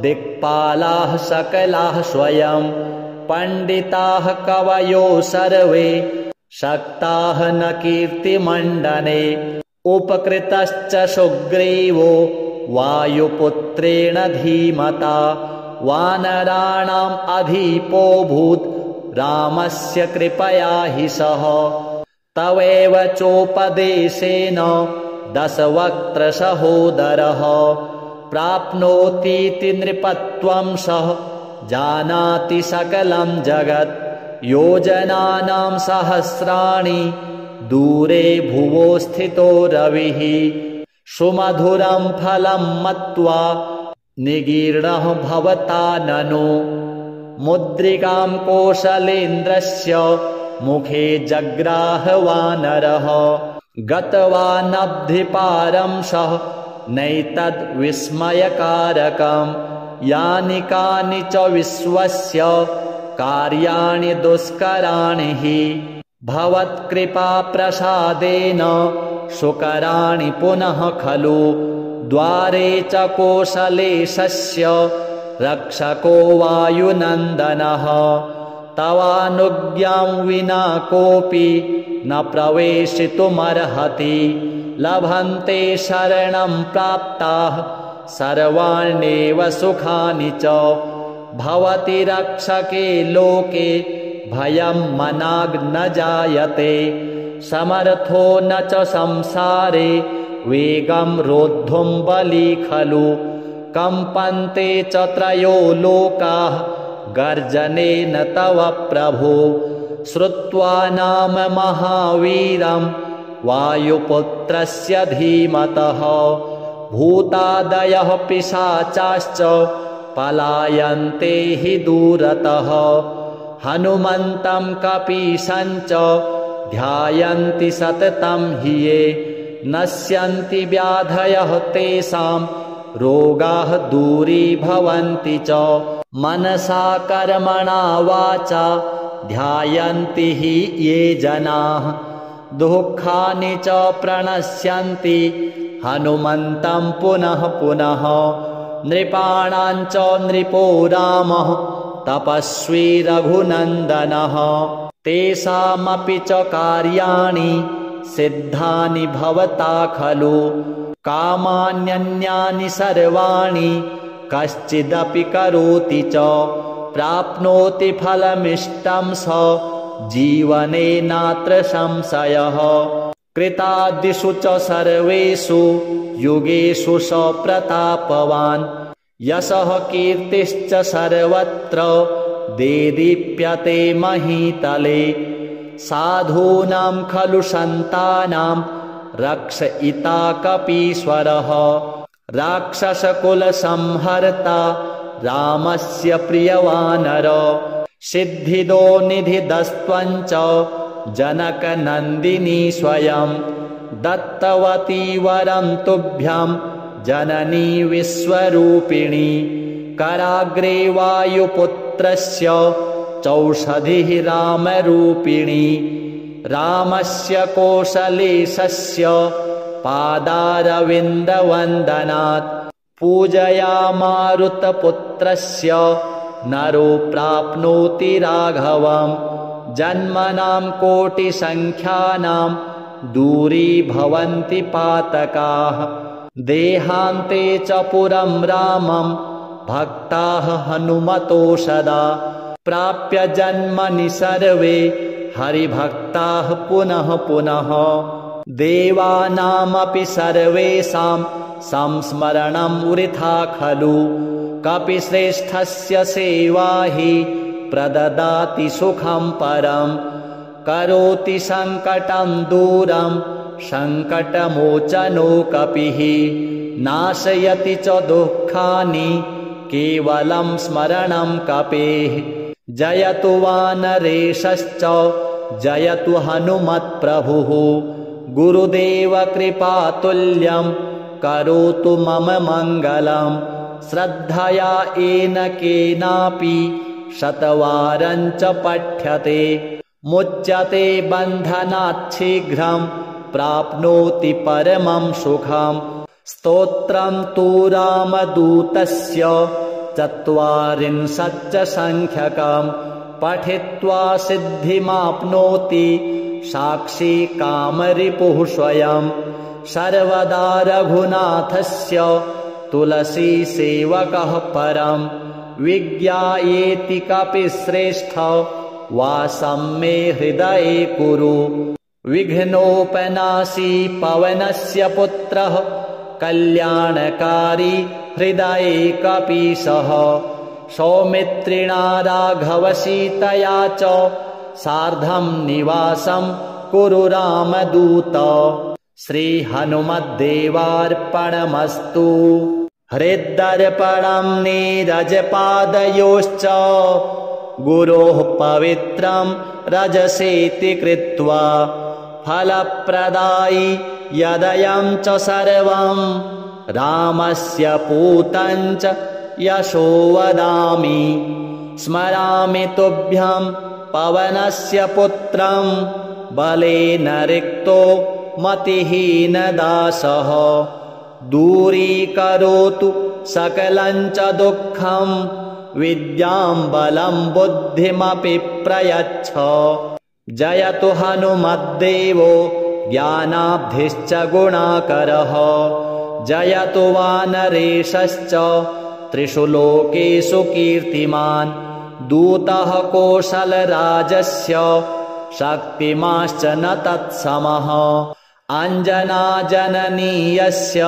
दिक्पालाः सकलाः स्वयं पण्डिताः कवयो सर्वे शक्ताः न कीर्तिमण्डने उपकृतश्च सुग्रीवो वायुपुत्रेण धीमता वानराणाम् अधिपोऽभूत् रामस्य कृपया हि सः तवेव चोपदेशेन दशवक्त्रसहोदरः प्राप्नोतीति नृपत्वं सः जानाति सकलं जगत् योजनानां सहस्राणि दूरे भुवो स्थितो रविः सुमधुरं फलं मत्वा निगीर्णः भवता ननु मुद्रिकां कौशलेन्द्रस्य मुखे जग्राह वानरः गतवानब्धिपारं सः नैतद्विस्मयकारकं यानि कानि च विश्वस्य कार्याणि दुष्कराणि हि भवत्कृपाप्रसादेन सुकराणि पुनः खलु द्वारे च कौशलेशस्य रक्षको वायुनन्दनः तवानुज्ञां विना कोऽपि न प्रवेशितुमर्हति लभन्ते शरणं प्राप्ताः सर्वाण्येव सुखानि च भवति रक्षके लोके भयं मनाग्न जायते समर्थो न च संसारे वेगं रोद्धुं बली खलु कम्पन्ते च त्रयो लोकाः गर्जनेन तव प्रभो श्रुत्वा नाम महावीरं वायुपुत्रस्य धीमतः भूतादयः पिशाचाश्च पलायन्ते हि दूरतः हनुमन्तं कपीशं च ध्यायन्ति सततं हि ये नश्यन्ति व्याधयः तेषां रोगाः दूरीभवन्ति च मनसा कर्मणा वाचा ध्यायन्ति हि ये जनाः दुःखानि च प्रणश्यन्ति हनुमन्तं पुनः पुनः नृपाणां च नृपो रामः तपस्वी रघुनन्दनः तेषामपि च कार्याणि सिद्धानि भवता खलु कामान्यन्यानि सर्वाणि कश्चिदपि करोति च प्राप्नोति फलमिष्टं स जीवने नात्र संशयः कृतादिषु च सर्वेषु युगेषु स प्रतापवान् यशः कीर्तिश्च सर्वत्र देदीप्यते महीतले साधूनां खलु सन्तानां रक्षयिता कपीश्वरः राक्षसकुलसंहर्ता रामस्य प्रियवानर सिद्धिदो निधिदस्त्वं च जनकनन्दिनी स्वयं दत्तवती वरं तुभ्यं जननी विश्वरूपिणी कराग्रे वायुपुत्रस्य चौषधिः रामरूपिणी रामस्य कौशलेशस्य पादारविन्दवन्दनात् पूजया मारुतपुत्रस्य नरो प्राप्नोति राघवं जन्मनां कोटिसङ्ख्यानां दूरीभवन्ति पातकाः देहान्ते च पुरं रामं भक्ताः हनुमतो सदा प्राप्य जन्मनि सर्वे हरिभक्ताः पुनः पुनः देवानामपि सर्वेषां संस्मरणं वृथा खलु कपिश्रेष्ठस्य सेवा हि प्रददाति सुखं परं करोति सङ्कटं दूरं सङ्कटमोचनो कपिः नाशयति च दुःखानि केवलं स्मरणं कपेः जयतु वानरेशश्च जयतु हनुमत्प्रभुः गुरुदेव कृपातुल्यं करोतु मम मङ्गलं श्रद्धया येन केनापि शतवारं च पठ्यते मुच्यते बन्धनात् शीघ्रं प्राप्नोति परमं सुखम्। स्तोत्रं तु रामदूतस्य 40 संख्यकम् पठित्वा सिद्धिमाप्नोति साक्षी कामरिपुः स्वयम्। सर्वदा रघुनाथस्य तुलसी सेवकः परम् विज्ञायेति कपिश्रेष्ठ वासं मे हृदये कुरु। विघ्नोपनाशी पवनस्य पुत्रः कल्याणकारी हृदये कपीशः। सौमित्रिणा राघवसीतया च सार्धं निवासं कुरु रामदूत। श्रीहनुमद्देवार्पणमस्तु। हृद्दर्पणं नीरजपादयोश्च गुरोः पवित्रं रजसेति कृत्वा फलप्रदायि यदयं च सर्वं रामस्य पूतं च यशो वदामि। स्मरामि तुभ्यं पवनस्य पुत्रं बलेन रिक्तो मतिहीनदासः। दूरीकरोतु सकलं च दुःखं विद्यां बलं बुद्धिमपि प्रयच्छ। जयतु हनुमद्देवो ज्ञानाब्धिश्च गुणाकरः। जयतु वानरेशश्च त्रिषु लोकेषु कीर्तिमान्। दूतः कौशलराजस्य शक्तिमाश्च न तत्समः। अञ्जनाजननीयस्य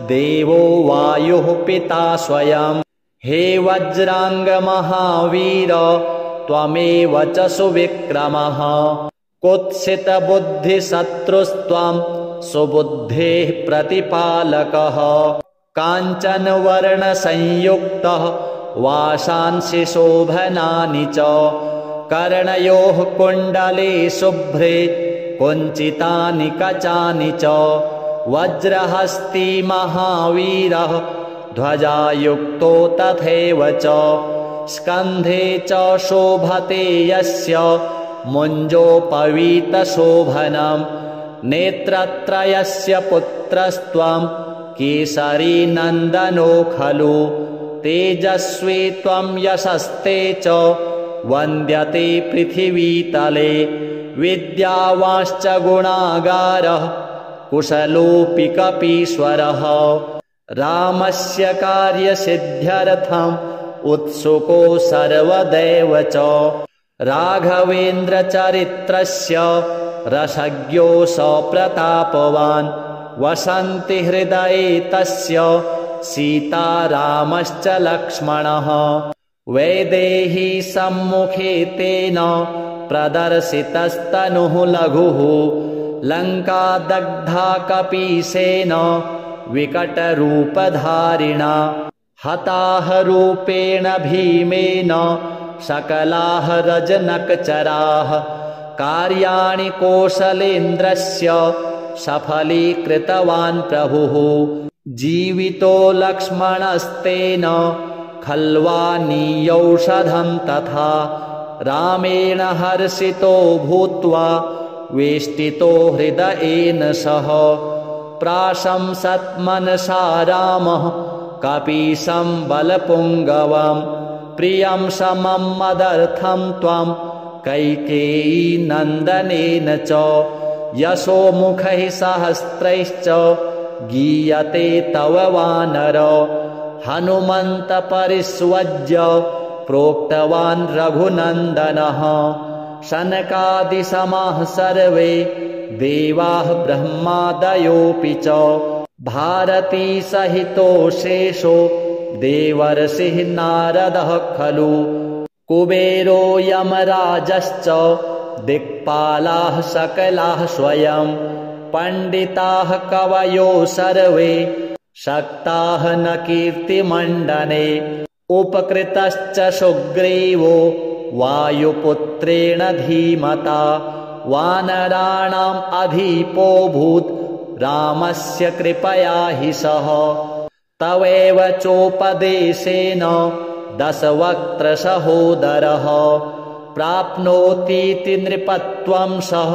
देवो वायुः पिता स्वयम्। हे वज्राङ्गमहावीर त्वमेव च सुविक्रमः। कुत्सितबुद्धिशत्रुस्त्वं सुबुद्धेः प्रतिपालकः। काञ्चनवर्णसंयुक्तः वासांसि शोभनानि च। कर्णयोः कुण्डले शुभ्रे कुञ्चितानि कचानि च। वज्रहस्ती महावीरः ध्वजायुक्तो तथैव च। स्कन्धे च शोभते यस्य मुञ्जोपवीतशोभनम्। नेत्रत्रयस्य पुत्रस्त्वं केसरी नन्दनो खलु। तेजस्वी त्वं यशस्ते च वन्द्यते पृथिवीतले। विद्यावांश्च गुणागारः कुशलोऽपि कपीश्वरः। रामस्य कार्यसिद्ध्यर्थम् उत्सुको सर्वदैव च। राघवेन्द्रचरित्रस्य रसज्ञो सप्रतापवान्। वसन्ति हृदये तस्य सीतारामश्च लक्ष्मणः। वैदेही सम्मुखे तेन प्रदर्शितस्तनुः लघुः। लङ्का दग्धा कपीशेन विकटरूपधारिणा। हताः रूपेण भीमेन सकलाः रजनकचराः। कार्याणि कौशलेन्द्रस्य सफलीकृतवान् प्रभुः। जीवितो लक्ष्मणस्तेन खल्वानीयौषधं तथा। रामेण हर्षितो भूत्वा वेष्टितो हृदयेन सह। प्राशंसत् मनसा रामः कपीशं बलपुङ्गवम्। प्रियं समं मदर्थं त्वं कैकेयी नन्दनेन च। यशोमुखैः सहस्रैश्च गीयते तव वानर। हनुमन्त परिष्वज्य प्रोक्तवान् रघुनन्दनः। शनकादिसमाः सर्वे देवाः ब्रह्मादयोऽपि च। भारती सहितो शेषो देवर्षिः नारदः खलु। कुबेरो यमराजश्च दिक्पालाः सकलाः स्वयं। पण्डिताः कवयो सर्वे शक्ताः न कीर्तिमण्डने। उपकृतश्च सुग्रीवो वायुपुत्रेण धीमता। वानराणाम् अधिपोऽभूत् रामस्य कृपया हि सः। तवैव चोपदेशेन दशवक्त्रसहोदरः। प्राप्नोतीति नृपत्वं सः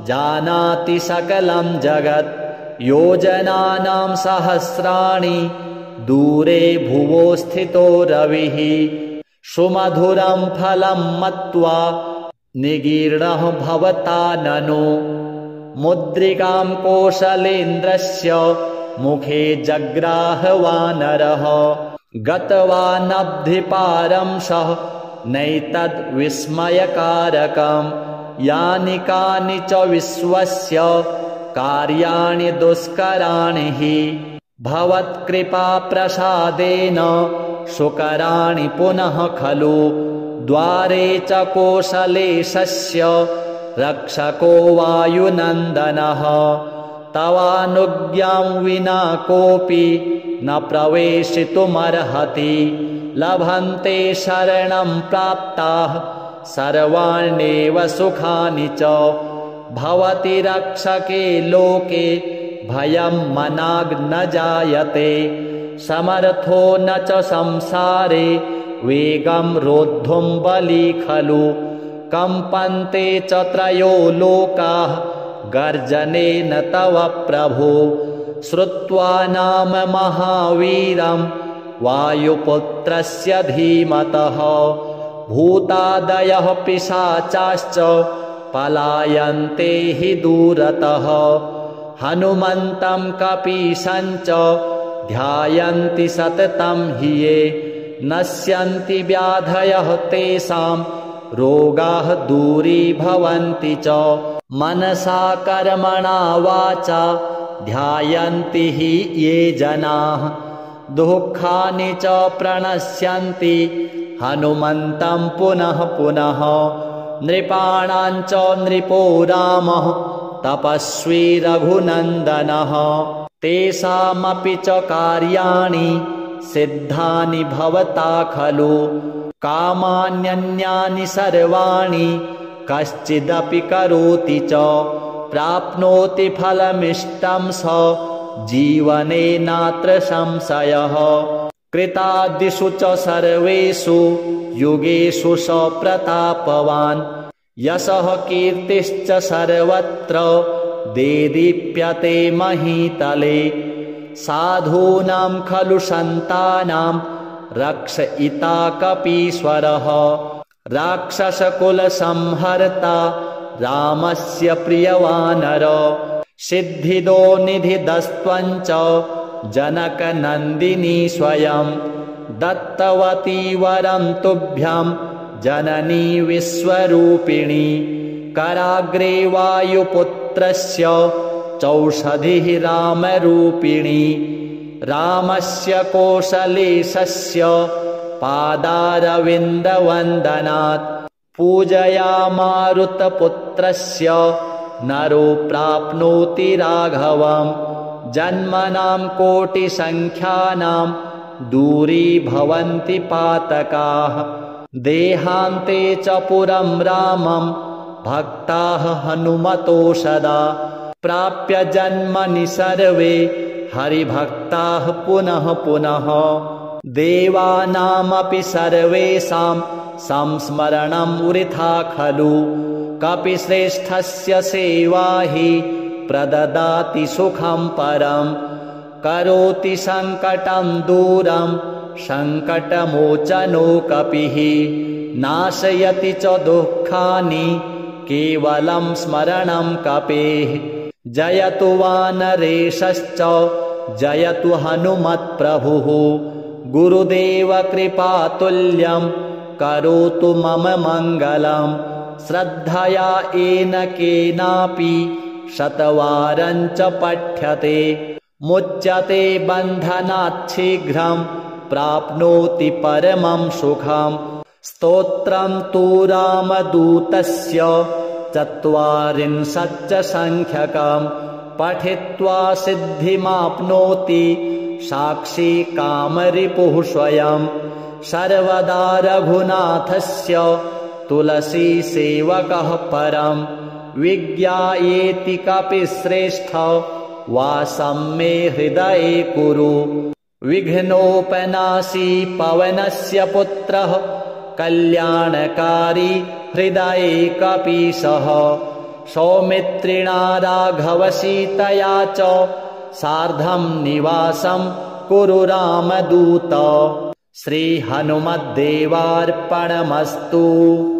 जानाति सकलं जगत् योजनानां सहस्राणि दूरे भुवो स्थितो रविः सुमधुरं फलं मत्वा निगीर्णः भवता ननु मुद्रिकां कौशलेन्द्रस्य मुखे जग्राह वानरः गतवानब्धिपारं सः नैतद्विस्मयकारकं यानि कानि च विश्वस्य कार्याणि दुष्कराणि हि भवत्कृपाप्रसादेन सुकराणि पुनः खलु द्वारे च कौशलेशस्य रक्षको वायुनन्दनः तवानुज्ञां विना कोऽपि न प्रवेशितुमर्हति लभन्ते शरणं प्राप्ताः सर्वाण्येव सुखानि च भवति रक्षके लोके भयं मनाग्न जायते समर्थो न च संसारे वेगं रोद्धुं बली खलु कम्पन्ते च त्रयो लोकाः गर्जनेन तव प्रभो श्रुत्वा नाम महावीरं वायुपुत्रस्य धीमतः भूतादयः पिशाचाश्च पलायन्ते हि दूरतः हनुमन्तं कपीशं च ध्यायन्ति सततं हि ये नश्यन्ति व्याधयः तेषां रोगाः दूरीभवन्ति च मनसा कर्मणा वाचा ध्यायन्ति हि ये जनाः दुःखानि च प्रणश्यन्ति हनुमन्तं पुनः पुनः नृपाणां च नृपो रामः तपस्वी रघुनन्दनः तेषामपि च कार्याणि सिद्धानि भवता खलु कामान्यन्यानि सर्वाणि कश्चिदपि करोति च प्राप्नोति फलमिष्टं स जीवने नात्र संशयः कृतादिषु च सर्वेषु युगेषु स प्रतापवान् यशः कीर्तिश्च सर्वत्र देदीप्यते महीतले साधूनां खलु सन्तानां रक्षयिता कपीश्वरः राक्षसकुलसंहर्ता रामस्य प्रियवानर सिद्धिदो निधिदस्त्वं च जनकनन्दिनी स्वयं दत्तवती वरं तुभ्यं जननी विश्वरूपिणी कराग्रे वायुपुत्रस्य चौषधिः रामरूपिणी रामस्य कौशलेशस्य पादारविन्दवन्दनात् पूजया मारुतपुत्रस्य नरो प्राप्नोति राघवं जन्मनां कोटिसङ्ख्यानां दूरीभवन्ति पातकाः देहान्ते च पुरं रामं भक्ताः हनुमतो सदा प्राप्य जन्मनि सर्वे हरिभक्ताः पुनः पुनः देवानामपि सर्वेषां संस्मरणं वृथा खलु कपिश्रेष्ठस्य सेवा हि प्रददाति सुखं परं करोति सङ्कटं दूरं सङ्कटमोचनो कपिः नाशयति च दुःखानि केवलं स्मरणं कपेः जयतु वानरेशश्च जयतु हनुमत्प्रभुः गुरुदेव कृपातुल्यं करोतु मम मङ्गलं श्रद्धया येन केनापि शतवारं च पठ्यते मुच्यते बन्धनात् शीघ्रं प्राप्नोति परमं सुखं स्तोत्रं तु रामदूतस्य 40 संख्यकं पठित्वा सिद्धिमाप्नोति साक्षी कामरिपुः स्वयं सर्वदा रघुनाथस्य तुलसी सेवकः परं विज्ञायेति कपिश्रेष्ठ वासं मे हृदये कुरु विघ्नोपनाशी पवनस्य पुत्रः कल्याणकारी हृदये कपीशः सौमित्रिणा राघवसीतया च सार्धं निवासं कुरु रामदूत। श्रीहनुमद्देवार्पणमस्तु।